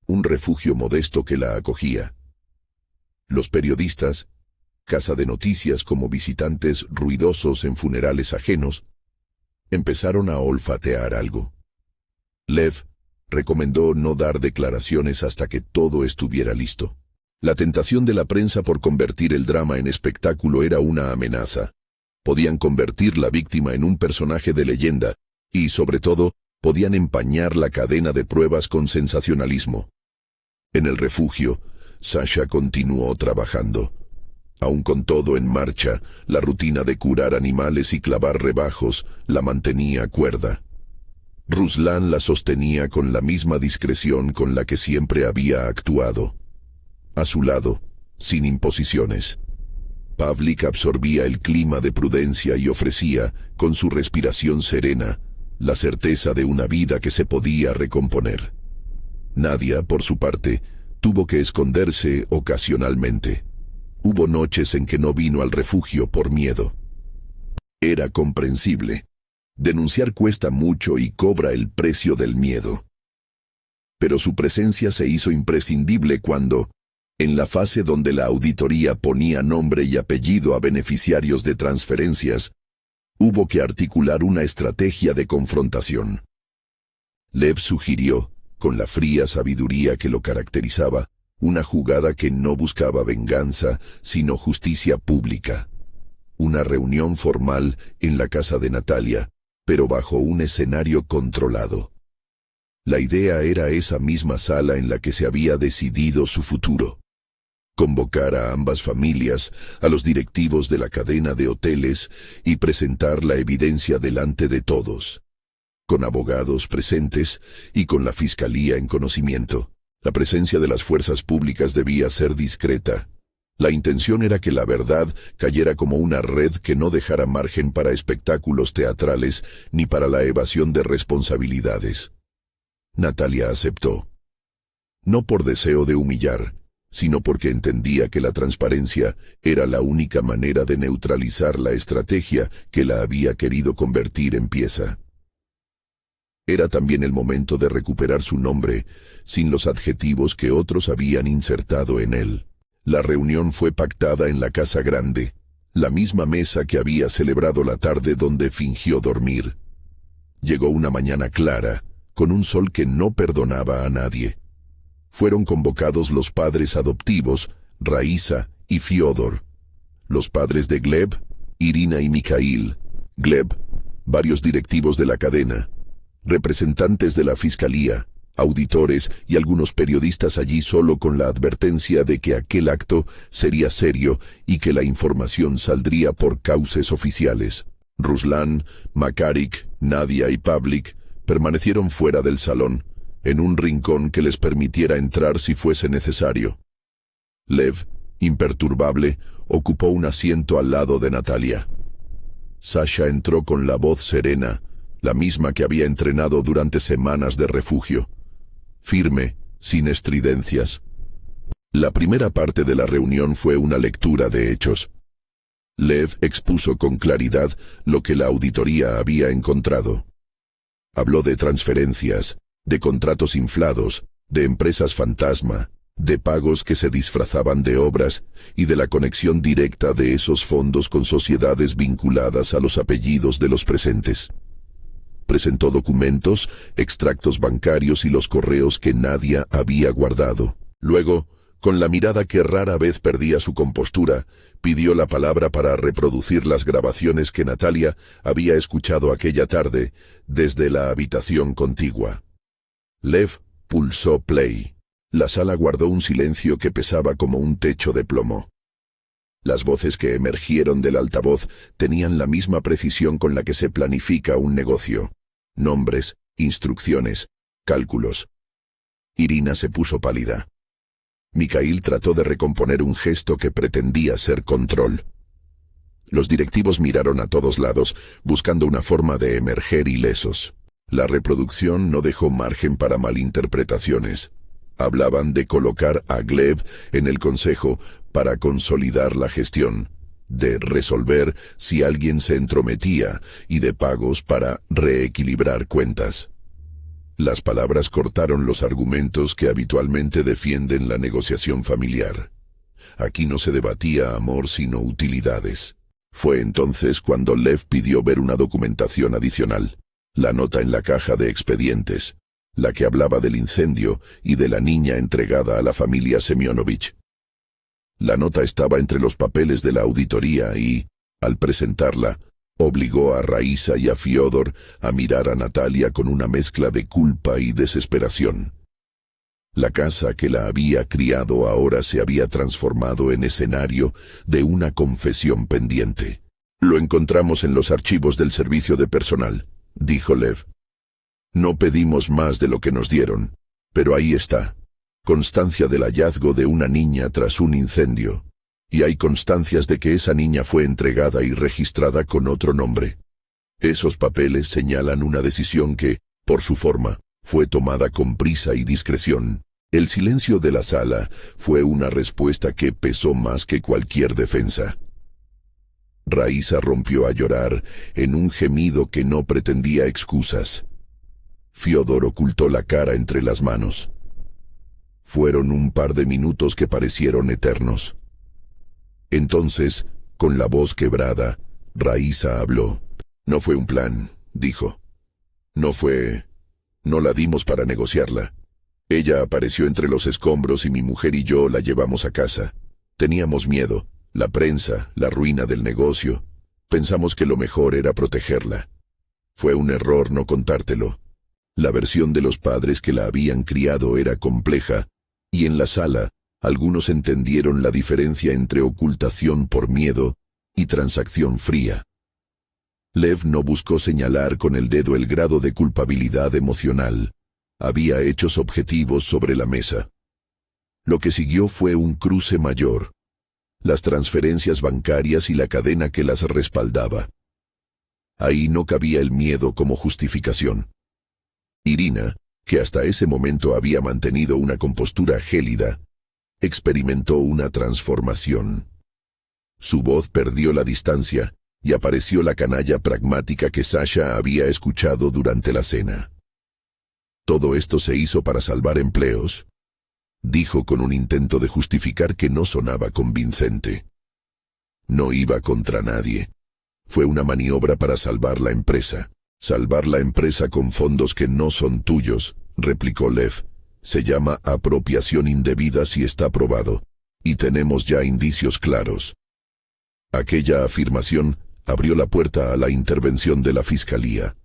un refugio modesto que la acogía. Los periodistas, casa de noticias como visitantes ruidosos en funerales ajenos, empezaron a olfatear algo. Lev recomendó no dar declaraciones hasta que todo estuviera listo. La tentación de la prensa por convertir el drama en espectáculo era una amenaza. Podían convertir la víctima en un personaje de leyenda y, sobre todo, podían empañar la cadena de pruebas con sensacionalismo. En el refugio, Sasha continuó trabajando. Aun con todo en marcha, la rutina de curar animales y clavar rebajos la mantenía cuerda. Ruslan la sostenía con la misma discreción con la que siempre había actuado. A su lado, sin imposiciones. Pavlik absorbía el clima de prudencia y ofrecía, con su respiración serena, la certeza de una vida que se podía recomponer. Nadia, por su parte, tuvo que esconderse ocasionalmente. Hubo noches en que no vino al refugio por miedo. Era comprensible. Denunciar cuesta mucho y cobra el precio del miedo. Pero su presencia se hizo imprescindible cuando, en la fase donde la auditoría ponía nombre y apellido a beneficiarios de transferencias, hubo que articular una estrategia de confrontación. Lev sugirió, con la fría sabiduría que lo caracterizaba, una jugada que no buscaba venganza, sino justicia pública. Una reunión formal en la casa de Natalia, pero bajo un escenario controlado. La idea era esa misma sala en la que se había decidido su futuro. Convocar a ambas familias, a los directivos de la cadena de hoteles y presentar la evidencia delante de todos. Con abogados presentes y con la fiscalía en conocimiento. La presencia de las fuerzas públicas debía ser discreta. La intención era que la verdad cayera como una red que no dejara margen para espectáculos teatrales ni para la evasión de responsabilidades. Natalia aceptó. No por deseo de humillar, sino porque entendía que la transparencia era la única manera de neutralizar la estrategia que la había querido convertir en pieza. Era también el momento de recuperar su nombre, sin los adjetivos que otros habían insertado en él. La reunión fue pactada en la casa grande, la misma mesa que había celebrado la tarde donde fingió dormir. Llegó una mañana clara, con un sol que no perdonaba a nadie. Fueron convocados los padres adoptivos, Raisa y Fiodor, los padres de Gleb, Irina y Mikhail, Gleb, varios directivos de la cadena, representantes de la fiscalía, auditores y algunos periodistas allí solo con la advertencia de que aquel acto sería serio y que la información saldría por cauces oficiales. Ruslan, McCarrick, Nadia y Pavlik permanecieron fuera del salón, en un rincón que les permitiera entrar si fuese necesario. Lev, imperturbable, ocupó un asiento al lado de Natalia. Sasha entró con la voz serena, la misma que había entrenado durante semanas de refugio. Firme, sin estridencias. La primera parte de la reunión fue una lectura de hechos. Lev expuso con claridad lo que la auditoría había encontrado. Habló de transferencias, de contratos inflados, de empresas fantasma, de pagos que se disfrazaban de obras y de la conexión directa de esos fondos con sociedades vinculadas a los apellidos de los presentes. Presentó documentos, extractos bancarios y los correos que Nadia había guardado. Luego, con la mirada que rara vez perdía su compostura, pidió la palabra para reproducir las grabaciones que Natalia había escuchado aquella tarde desde la habitación contigua. Lev pulsó play. La sala guardó un silencio que pesaba como un techo de plomo. Las voces que emergieron del altavoz tenían la misma precisión con la que se planifica un negocio. Nombres, instrucciones, cálculos. Irina se puso pálida. Mikhail trató de recomponer un gesto que pretendía ser control. Los directivos miraron a todos lados, buscando una forma de emerger ilesos. La reproducción no dejó margen para malinterpretaciones. Hablaban de colocar a Gleb en el consejo para consolidar la gestión, de resolver si alguien se entrometía y de pagos para reequilibrar cuentas. Las palabras cortaron los argumentos que habitualmente defienden la negociación familiar. Aquí no se debatía amor sino utilidades. Fue entonces cuando Lev pidió ver una documentación adicional, la nota en la caja de expedientes, la que hablaba del incendio y de la niña entregada a la familia Semyonovich. La nota estaba entre los papeles de la auditoría y, al presentarla, obligó a Raisa y a Fiodor a mirar a Natalia con una mezcla de culpa y desesperación. La casa que la había criado ahora se había transformado en escenario de una confesión pendiente. «Lo encontramos en los archivos del servicio de personal», dijo Lev. «No pedimos más de lo que nos dieron, pero ahí está. Constancia del hallazgo de una niña tras un incendio. Y hay constancias de que esa niña fue entregada y registrada con otro nombre. Esos papeles señalan una decisión que, por su forma, fue tomada con prisa y discreción. El silencio de la sala fue una respuesta que pesó más que cualquier defensa. Raisa rompió a llorar en un gemido que no pretendía excusas. Fiodor ocultó la cara entre las manos. Fueron un par de minutos que parecieron eternos. Entonces, con la voz quebrada, Raisa habló. «No fue un plan», dijo. No la dimos para negociarla. Ella apareció entre los escombros y mi mujer y yo la llevamos a casa. Teníamos miedo, la prensa, la ruina del negocio. Pensamos que lo mejor era protegerla. Fue un error no contártelo. La versión de los padres que la habían criado era compleja, y en la sala, algunos entendieron la diferencia entre ocultación por miedo y transacción fría. Lev no buscó señalar con el dedo el grado de culpabilidad emocional. Había hechos objetivos sobre la mesa. Lo que siguió fue un cruce mayor. Las transferencias bancarias y la cadena que las respaldaba. Ahí no cabía el miedo como justificación. Irina, que hasta ese momento había mantenido una compostura gélida, experimentó una transformación. Su voz perdió la distancia y apareció la canalla pragmática que Sasha había escuchado durante la cena. «¿Todo esto se hizo para salvar empleos?», dijo con un intento de justificar que no sonaba convincente. «No iba contra nadie. Fue una maniobra para salvar la empresa. Salvar la empresa con fondos que no son tuyos», replicó Lev. «Se llama apropiación indebida si está probado, y tenemos ya indicios claros». Aquella afirmación abrió la puerta a la intervención de la Fiscalía.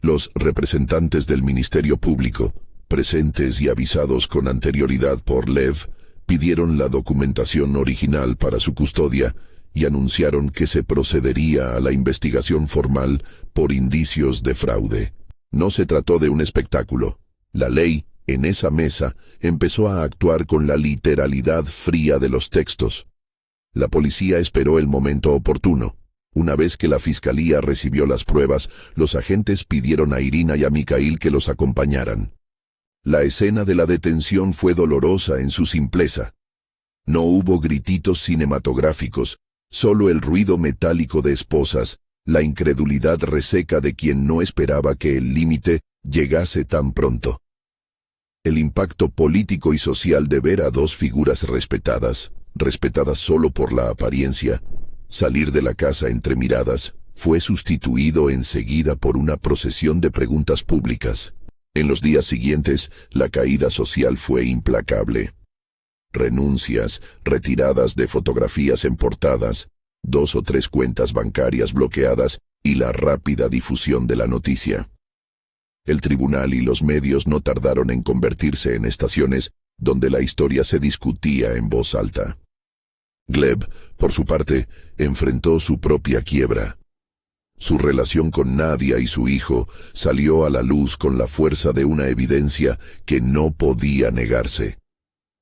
Los representantes del Ministerio Público, presentes y avisados con anterioridad por Lev, pidieron la documentación original para su custodia y anunciaron que se procedería a la investigación formal por indicios de fraude. No se trató de un espectáculo. La ley, en esa mesa, empezó a actuar con la literalidad fría de los textos. La policía esperó el momento oportuno. Una vez que la fiscalía recibió las pruebas, los agentes pidieron a Irina y a Mikhail que los acompañaran. La escena de la detención fue dolorosa en su simpleza. No hubo grititos cinematográficos, solo el ruido metálico de esposas, la incredulidad reseca de quien no esperaba que el límite llegase tan pronto. El impacto político y social de ver a dos figuras respetadas solo por la apariencia, salir de la casa entre miradas, fue sustituido enseguida por una procesión de preguntas públicas. En los días siguientes, la caída social fue implacable. Renuncias, retiradas de fotografías en portadas, 2 o 3 cuentas bancarias bloqueadas y la rápida difusión de la noticia. El tribunal y los medios no tardaron en convertirse en estaciones donde la historia se discutía en voz alta. Gleb, por su parte, enfrentó su propia quiebra. Su relación con Nadia y su hijo salió a la luz con la fuerza de una evidencia que no podía negarse.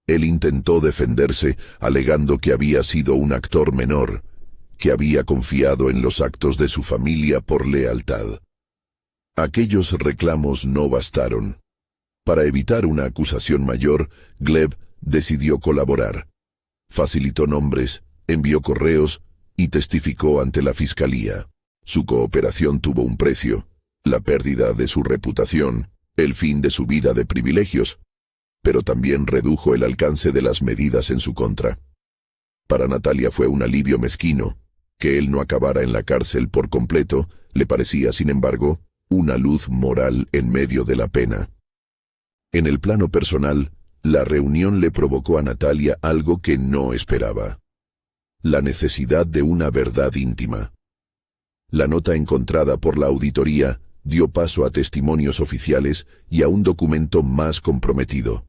Él intentó defenderse alegando que había sido un actor menor, que había confiado en los actos de su familia por lealtad. Aquellos reclamos no bastaron. Para evitar una acusación mayor, Gleb decidió colaborar. Facilitó nombres, envió correos y testificó ante la fiscalía. Su cooperación tuvo un precio: la pérdida de su reputación, el fin de su vida de privilegios, pero también redujo el alcance de las medidas en su contra. Para Natalia fue un alivio mezquino. Que él no acabara en la cárcel por completo le parecía, sin embargo, una luz moral en medio de la pena. En el plano personal, la reunión le provocó a Natalia algo que no esperaba: la necesidad de una verdad íntima. La nota encontrada por la auditoría dio paso a testimonios oficiales y a un documento más comprometido.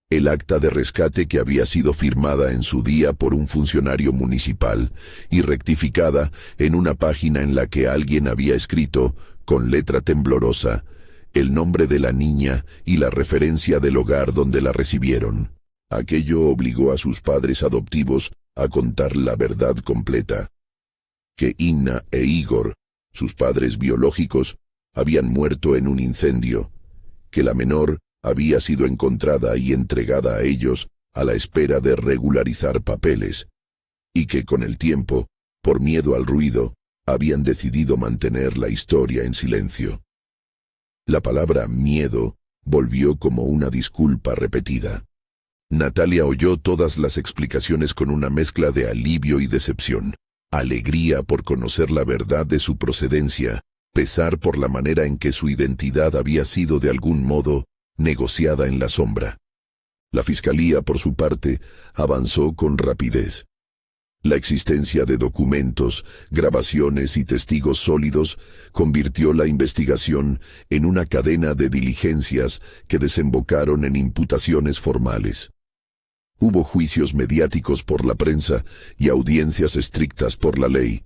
El acta de rescate que había sido firmada en su día por un funcionario municipal y rectificada en una página en la que alguien había escrito, con letra temblorosa, el nombre de la niña y la referencia del hogar donde la recibieron. Aquello obligó a sus padres adoptivos a contar la verdad completa: que Inna e Igor, sus padres biológicos, habían muerto en un incendio, que la menor había sido encontrada y entregada a ellos a la espera de regularizar papeles, y que con el tiempo, por miedo al ruido, habían decidido mantener la historia en silencio. La palabra miedo volvió como una disculpa repetida. Natalia oyó todas las explicaciones con una mezcla de alivio y decepción. Alegría por conocer la verdad de su procedencia, pesar por la manera en que su identidad había sido de algún modo negociada en la sombra. La fiscalía, por su parte, avanzó con rapidez. La existencia de documentos, grabaciones y testigos sólidos convirtió la investigación en una cadena de diligencias que desembocaron en imputaciones formales. Hubo juicios mediáticos por la prensa y audiencias estrictas por la ley.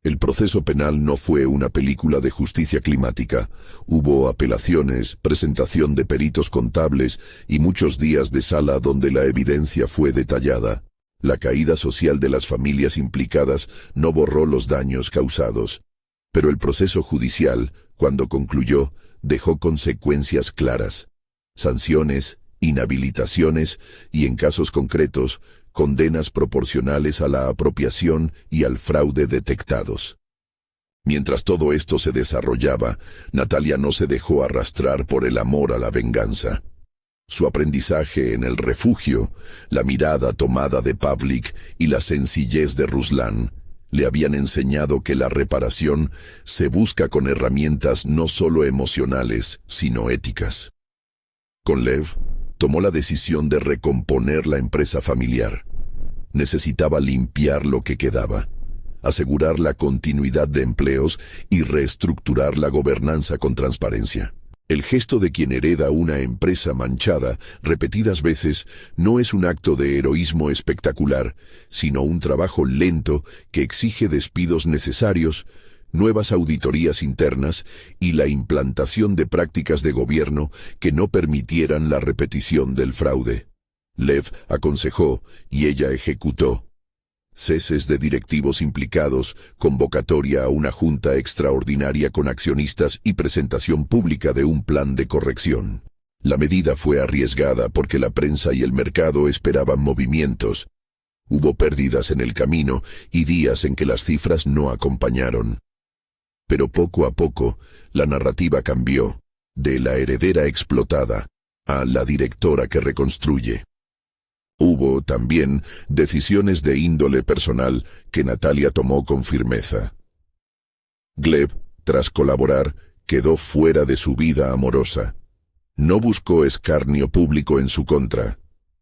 El proceso penal no fue una película de justicia climática. Hubo apelaciones, presentación de peritos contables y muchos días de sala donde la evidencia fue detallada. La caída social de las familias implicadas no borró los daños causados, pero el proceso judicial, cuando concluyó, dejó consecuencias claras: sanciones, inhabilitaciones y, en casos concretos, condenas proporcionales a la apropiación y al fraude detectados. Mientras todo esto se desarrollaba, Natalia no se dejó arrastrar por el amor a la venganza. Su aprendizaje en el refugio, la mirada tomada de Pavlik y la sencillez de Ruslan le habían enseñado que la reparación se busca con herramientas no solo emocionales, sino éticas. Con Lev, tomó la decisión de recomponer la empresa familiar. Necesitaba limpiar lo que quedaba, asegurar la continuidad de empleos y reestructurar la gobernanza con transparencia. El gesto de quien hereda una empresa manchada repetidas veces no es un acto de heroísmo espectacular, sino un trabajo lento que exige despidos necesarios, nuevas auditorías internas y la implantación de prácticas de gobierno que no permitieran la repetición del fraude. Lev aconsejó y ella ejecutó. Ceses de directivos implicados, convocatoria a una junta extraordinaria con accionistas y presentación pública de un plan de corrección. La medida fue arriesgada porque la prensa y el mercado esperaban movimientos. Hubo pérdidas en el camino y días en que las cifras no acompañaron. Pero poco a poco, la narrativa cambió, de la heredera explotada a la directora que reconstruye. Hubo, también, decisiones de índole personal que Natalia tomó con firmeza. Gleb, tras colaborar, quedó fuera de su vida amorosa. No buscó escarnio público en su contra.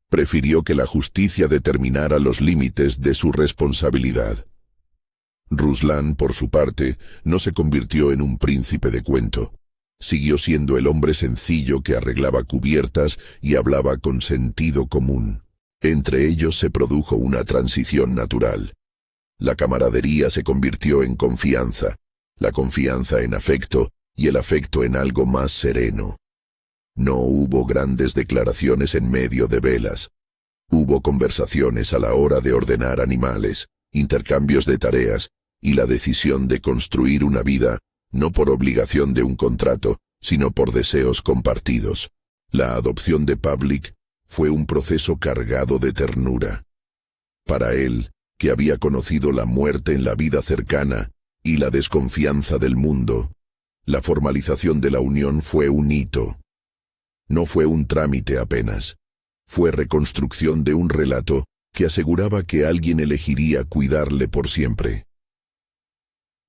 Prefirió que la justicia determinara los límites de su responsabilidad. Ruslan, por su parte, no se convirtió en un príncipe de cuento. Siguió siendo el hombre sencillo que arreglaba cubiertas y hablaba con sentido común. Entre ellos se produjo una transición natural. La camaradería se convirtió en confianza, la confianza en afecto y el afecto en algo más sereno. No hubo grandes declaraciones en medio de velas. Hubo conversaciones a la hora de ordenar animales, intercambios de tareas y la decisión de construir una vida, no por obligación de un contrato, sino por deseos compartidos. La adopción de Pavlik fue un proceso cargado de ternura. Para él, que había conocido la muerte en la vida cercana y la desconfianza del mundo, la formalización de la unión fue un hito. No fue un trámite apenas. Fue reconstrucción de un relato que aseguraba que alguien elegiría cuidarle por siempre.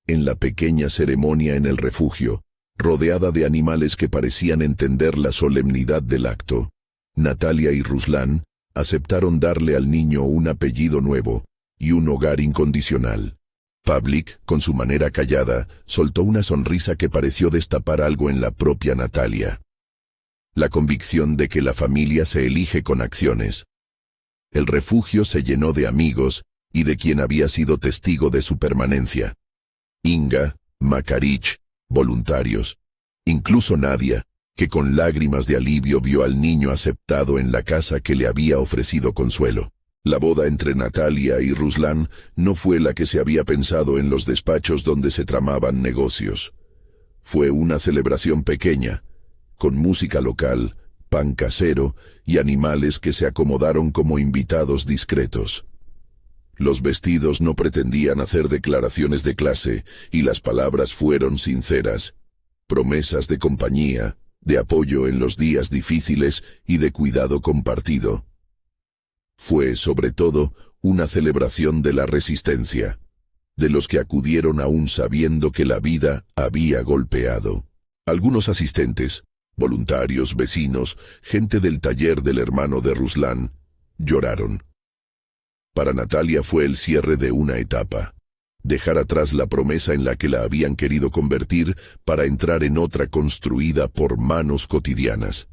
En la pequeña ceremonia en el refugio, rodeada de animales que parecían entender la solemnidad del acto, Natalia y Ruslan aceptaron darle al niño un apellido nuevo y un hogar incondicional. Pavlik, con su manera callada, soltó una sonrisa que pareció destapar algo en la propia Natalia. La convicción de que la familia se elige con acciones. El refugio se llenó de amigos y de quien había sido testigo de su permanencia. Inga, Makarich, voluntarios, incluso Nadia, que con lágrimas de alivio vio al niño aceptado en la casa que le había ofrecido consuelo. La boda entre Natalia y Ruslan no fue la que se había pensado en los despachos donde se tramaban negocios. Fue una celebración pequeña, con música local, pan casero y animales que se acomodaron como invitados discretos. Los vestidos no pretendían hacer declaraciones de clase y las palabras fueron sinceras, promesas de compañía, de apoyo en los días difíciles y de cuidado compartido. Fue, sobre todo, una celebración de la resistencia, de los que acudieron aún sabiendo que la vida había golpeado. Algunos asistentes, voluntarios, vecinos, gente del taller del hermano de Ruslan, lloraron. Para Natalia fue el cierre de una etapa. Dejar atrás la promesa en la que la habían querido convertir para entrar en otra construida por manos cotidianas.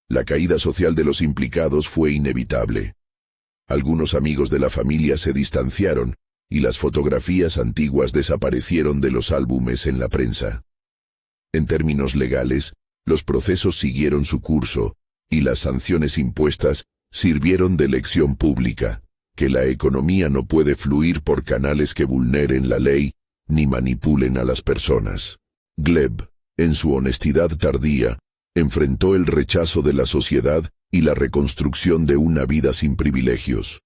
La caída social de los implicados fue inevitable. Algunos amigos de la familia se distanciaron y las fotografías antiguas desaparecieron de los álbumes en la prensa. En términos legales, los procesos siguieron su curso y las sanciones impuestas sirvieron de lección pública. Que la economía no puede fluir por canales que vulneren la ley ni manipulen a las personas. Gleb, en su honestidad tardía, enfrentó el rechazo de la sociedad y la reconstrucción de una vida sin privilegios.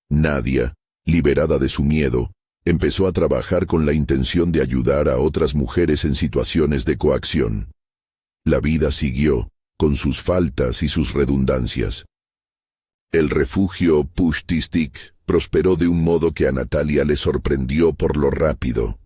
Nadia, liberada de su miedo, empezó a trabajar con la intención de ayudar a otras mujeres en situaciones de coacción. La vida siguió, con sus faltas y sus redundancias. El refugio Pushtistik prosperó de un modo que a Natalia le sorprendió por lo rápido.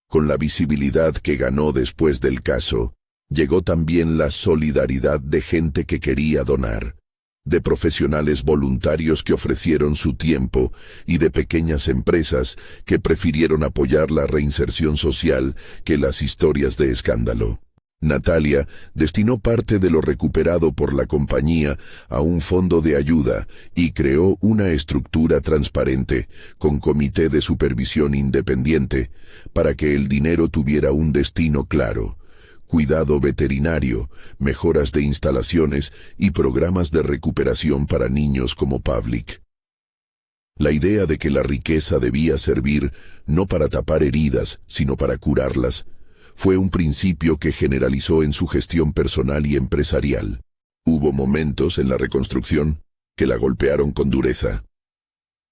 Con la visibilidad que ganó después del caso, llegó también la solidaridad de gente que quería donar, de profesionales voluntarios que ofrecieron su tiempo y de pequeñas empresas que prefirieron apoyar la reinserción social que las historias de escándalo. Natalia destinó parte de lo recuperado por la compañía a un fondo de ayuda y creó una estructura transparente, con comité de supervisión independiente, para que el dinero tuviera un destino claro: cuidado veterinario, mejoras de instalaciones y programas de recuperación para niños como Pavlik. La idea de que la riqueza debía servir no para tapar heridas, sino para curarlas, fue un principio que generalizó en su gestión personal y empresarial. Hubo momentos en la reconstrucción que la golpearon con dureza.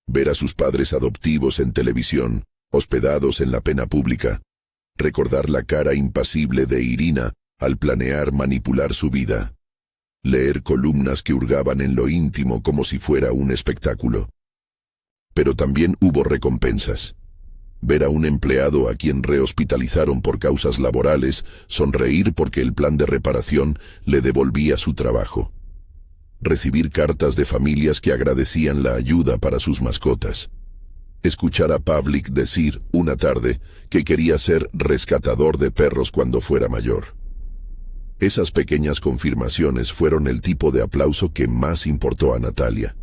Ver a sus padres adoptivos en televisión, hospedados en la pena pública. Recordar la cara impasible de Irina al planear manipular su vida. Leer columnas que hurgaban en lo íntimo como si fuera un espectáculo. Pero también hubo recompensas. Ver a un empleado a quien rehospitalizaron por causas laborales sonreír porque el plan de reparación le devolvía su trabajo. Recibir cartas de familias que agradecían la ayuda para sus mascotas. Escuchar a Pavlik decir una tarde que quería ser rescatador de perros cuando fuera mayor. Esas pequeñas confirmaciones fueron el tipo de aplauso que más importó a Natalia.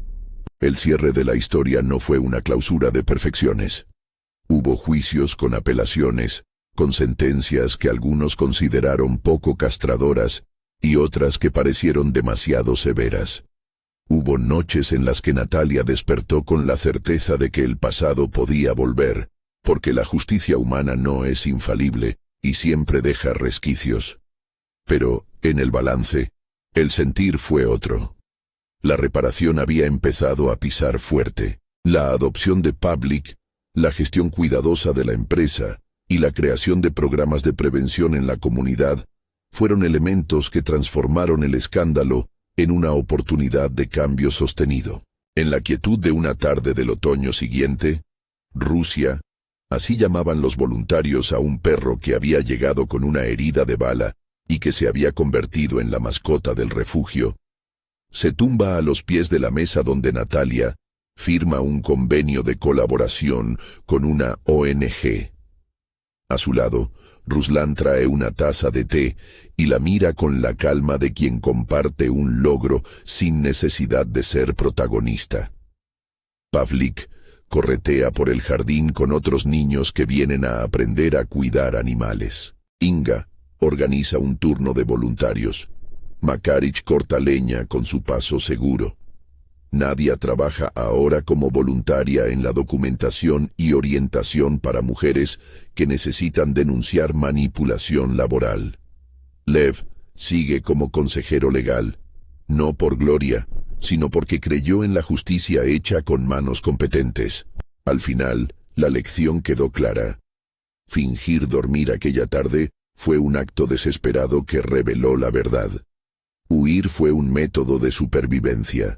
El cierre de la historia no fue una clausura de perfecciones. Hubo juicios con apelaciones, con sentencias que algunos consideraron poco castradoras y otras que parecieron demasiado severas. Hubo noches en las que Natalia despertó con la certeza de que el pasado podía volver, porque la justicia humana no es infalible y siempre deja resquicios. Pero, en el balance, el sentir fue otro. La reparación había empezado a pisar fuerte. La adopción de Pavlik, la gestión cuidadosa de la empresa y la creación de programas de prevención en la comunidad fueron elementos que transformaron el escándalo en una oportunidad de cambio sostenido. En la quietud de una tarde del otoño siguiente, Rusia, así llamaban los voluntarios a un perro que había llegado con una herida de bala y que se había convertido en la mascota del refugio, se tumba a los pies de la mesa donde Natalia firma un convenio de colaboración con una ONG. A su lado, Ruslan trae una taza de té y la mira con la calma de quien comparte un logro sin necesidad de ser protagonista. Pavlik corretea por el jardín con otros niños que vienen a aprender a cuidar animales. Inga organiza un turno de voluntarios. Makarich corta leña con su paso seguro. Nadia trabaja ahora como voluntaria en la documentación y orientación para mujeres que necesitan denunciar manipulación laboral. Lev sigue como consejero legal, no por gloria, sino porque creyó en la justicia hecha con manos competentes. Al final, la lección quedó clara. Fingir dormir aquella tarde fue un acto desesperado que reveló la verdad. Huir fue un método de supervivencia.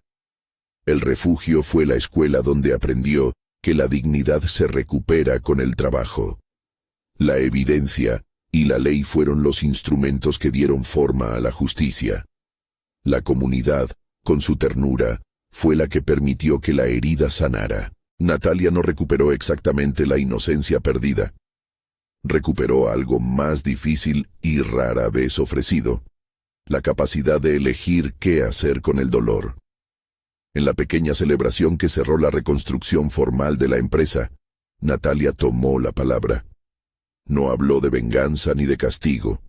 El refugio fue la escuela donde aprendió que la dignidad se recupera con el trabajo. La evidencia y la ley fueron los instrumentos que dieron forma a la justicia. La comunidad, con su ternura, fue la que permitió que la herida sanara. Natalia no recuperó exactamente la inocencia perdida. Recuperó algo más difícil y rara vez ofrecido: la capacidad de elegir qué hacer con el dolor. En la pequeña celebración que cerró la reconstrucción formal de la empresa, Natalia tomó la palabra. No habló de venganza ni de castigo.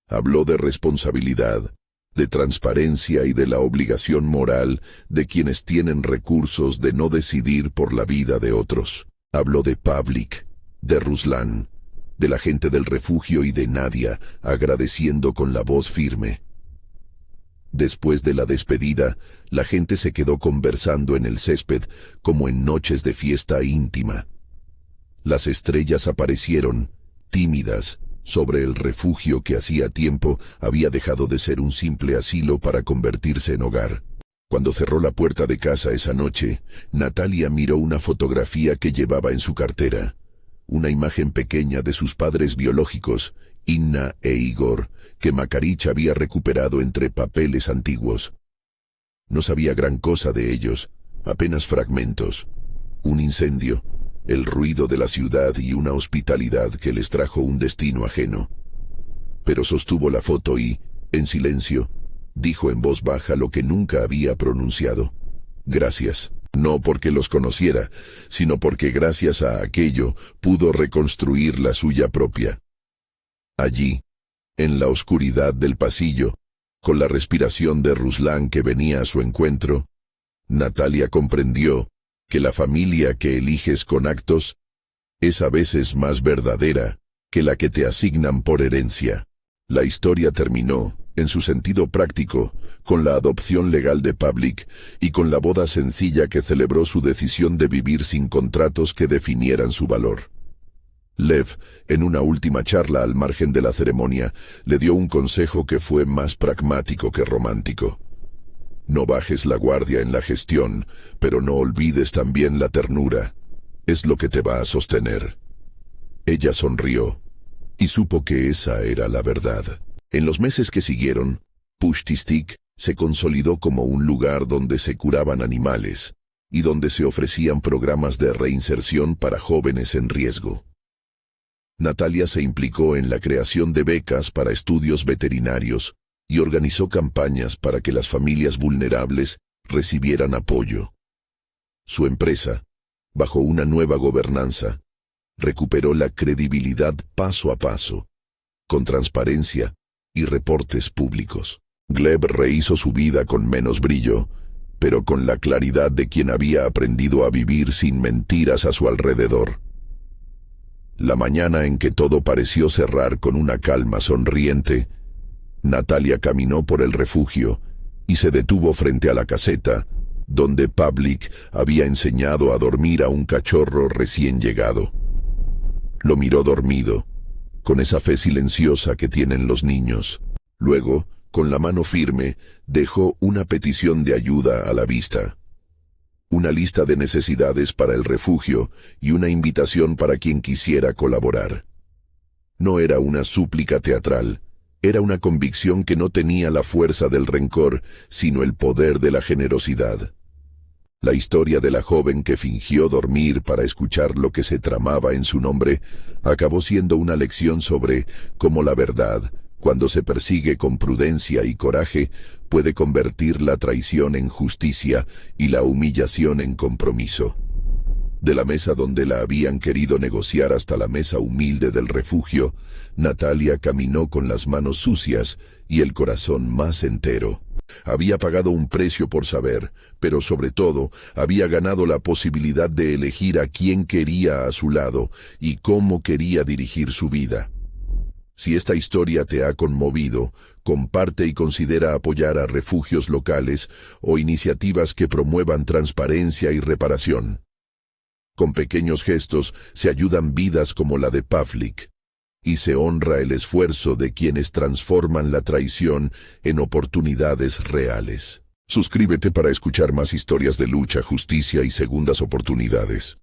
Habló de responsabilidad, de transparencia y de la obligación moral de quienes tienen recursos de no decidir por la vida de otros. Habló de Pavlik, de Ruslan, de la gente del refugio y de Nadia, agradeciendo con la voz firme. Después de la despedida, la gente se quedó conversando en el césped como en noches de fiesta íntima. Las estrellas aparecieron, tímidas, sobre el refugio que hacía tiempo había dejado de ser un simple asilo para convertirse en hogar. Cuando cerró la puerta de casa esa noche, Natalia miró una fotografía que llevaba en su cartera. Una imagen pequeña de sus padres biológicos, Inna e Igor, que Makarich había recuperado entre papeles antiguos. No sabía gran cosa de ellos, apenas fragmentos. Un incendio, el ruido de la ciudad y una hospitalidad que les trajo un destino ajeno. pero sostuvo la foto y, en silencio, dijo en voz baja lo que nunca había pronunciado. Gracias. No porque los conociera, sino porque gracias a aquello pudo reconstruir la suya propia. Allí, en la oscuridad del pasillo, con la respiración de Ruslan que venía a su encuentro, Natalia comprendió que la familia que eliges con actos es a veces más verdadera que la que te asignan por herencia. La historia terminó, en su sentido práctico, con la adopción legal de Pavlik y con la boda sencilla que celebró su decisión de vivir sin contratos que definieran su valor. Lev, en una última charla al margen de la ceremonia, le dio un consejo que fue más pragmático que romántico. No bajes la guardia en la gestión, pero no olvides también la ternura. Es lo que te va a sostener. Ella sonrió y supo que esa era la verdad. En los meses que siguieron, Pushtistik se consolidó como un lugar donde se curaban animales y donde se ofrecían programas de reinserción para jóvenes en riesgo. Natalia se implicó en la creación de becas para estudios veterinarios y organizó campañas para que las familias vulnerables recibieran apoyo. Su empresa, bajo una nueva gobernanza, recuperó la credibilidad paso a paso, con transparencia y reportes públicos. Gleb rehizo su vida con menos brillo, pero con la claridad de quien había aprendido a vivir sin mentiras a su alrededor. La mañana en que todo pareció cerrar con una calma sonriente, Natalia caminó por el refugio y se detuvo frente a la caseta, donde Pavlik había enseñado a dormir a un cachorro recién llegado. Lo miró dormido, con esa fe silenciosa que tienen los niños. Luego, con la mano firme, dejó una petición de ayuda a la vista. Una lista de necesidades para el refugio y una invitación para quien quisiera colaborar. No era una súplica teatral, era una convicción que no tenía la fuerza del rencor, sino el poder de la generosidad. La historia de la joven que fingió dormir para escuchar lo que se tramaba en su nombre acabó siendo una lección sobre cómo la verdad, cuando se persigue con prudencia y coraje, puede convertir la traición en justicia y la humillación en compromiso. De la mesa donde la habían querido negociar hasta la mesa humilde del refugio, Natalia caminó con las manos sucias y el corazón más entero. Había pagado un precio por saber, pero sobre todo había ganado la posibilidad de elegir a quién quería a su lado y cómo quería dirigir su vida. Si esta historia te ha conmovido, comparte y considera apoyar a refugios locales o iniciativas que promuevan transparencia y reparación. Con pequeños gestos se ayudan vidas como la de Pavlik, y se honra el esfuerzo de quienes transforman la traición en oportunidades reales. Suscríbete para escuchar más historias de lucha, justicia y segundas oportunidades.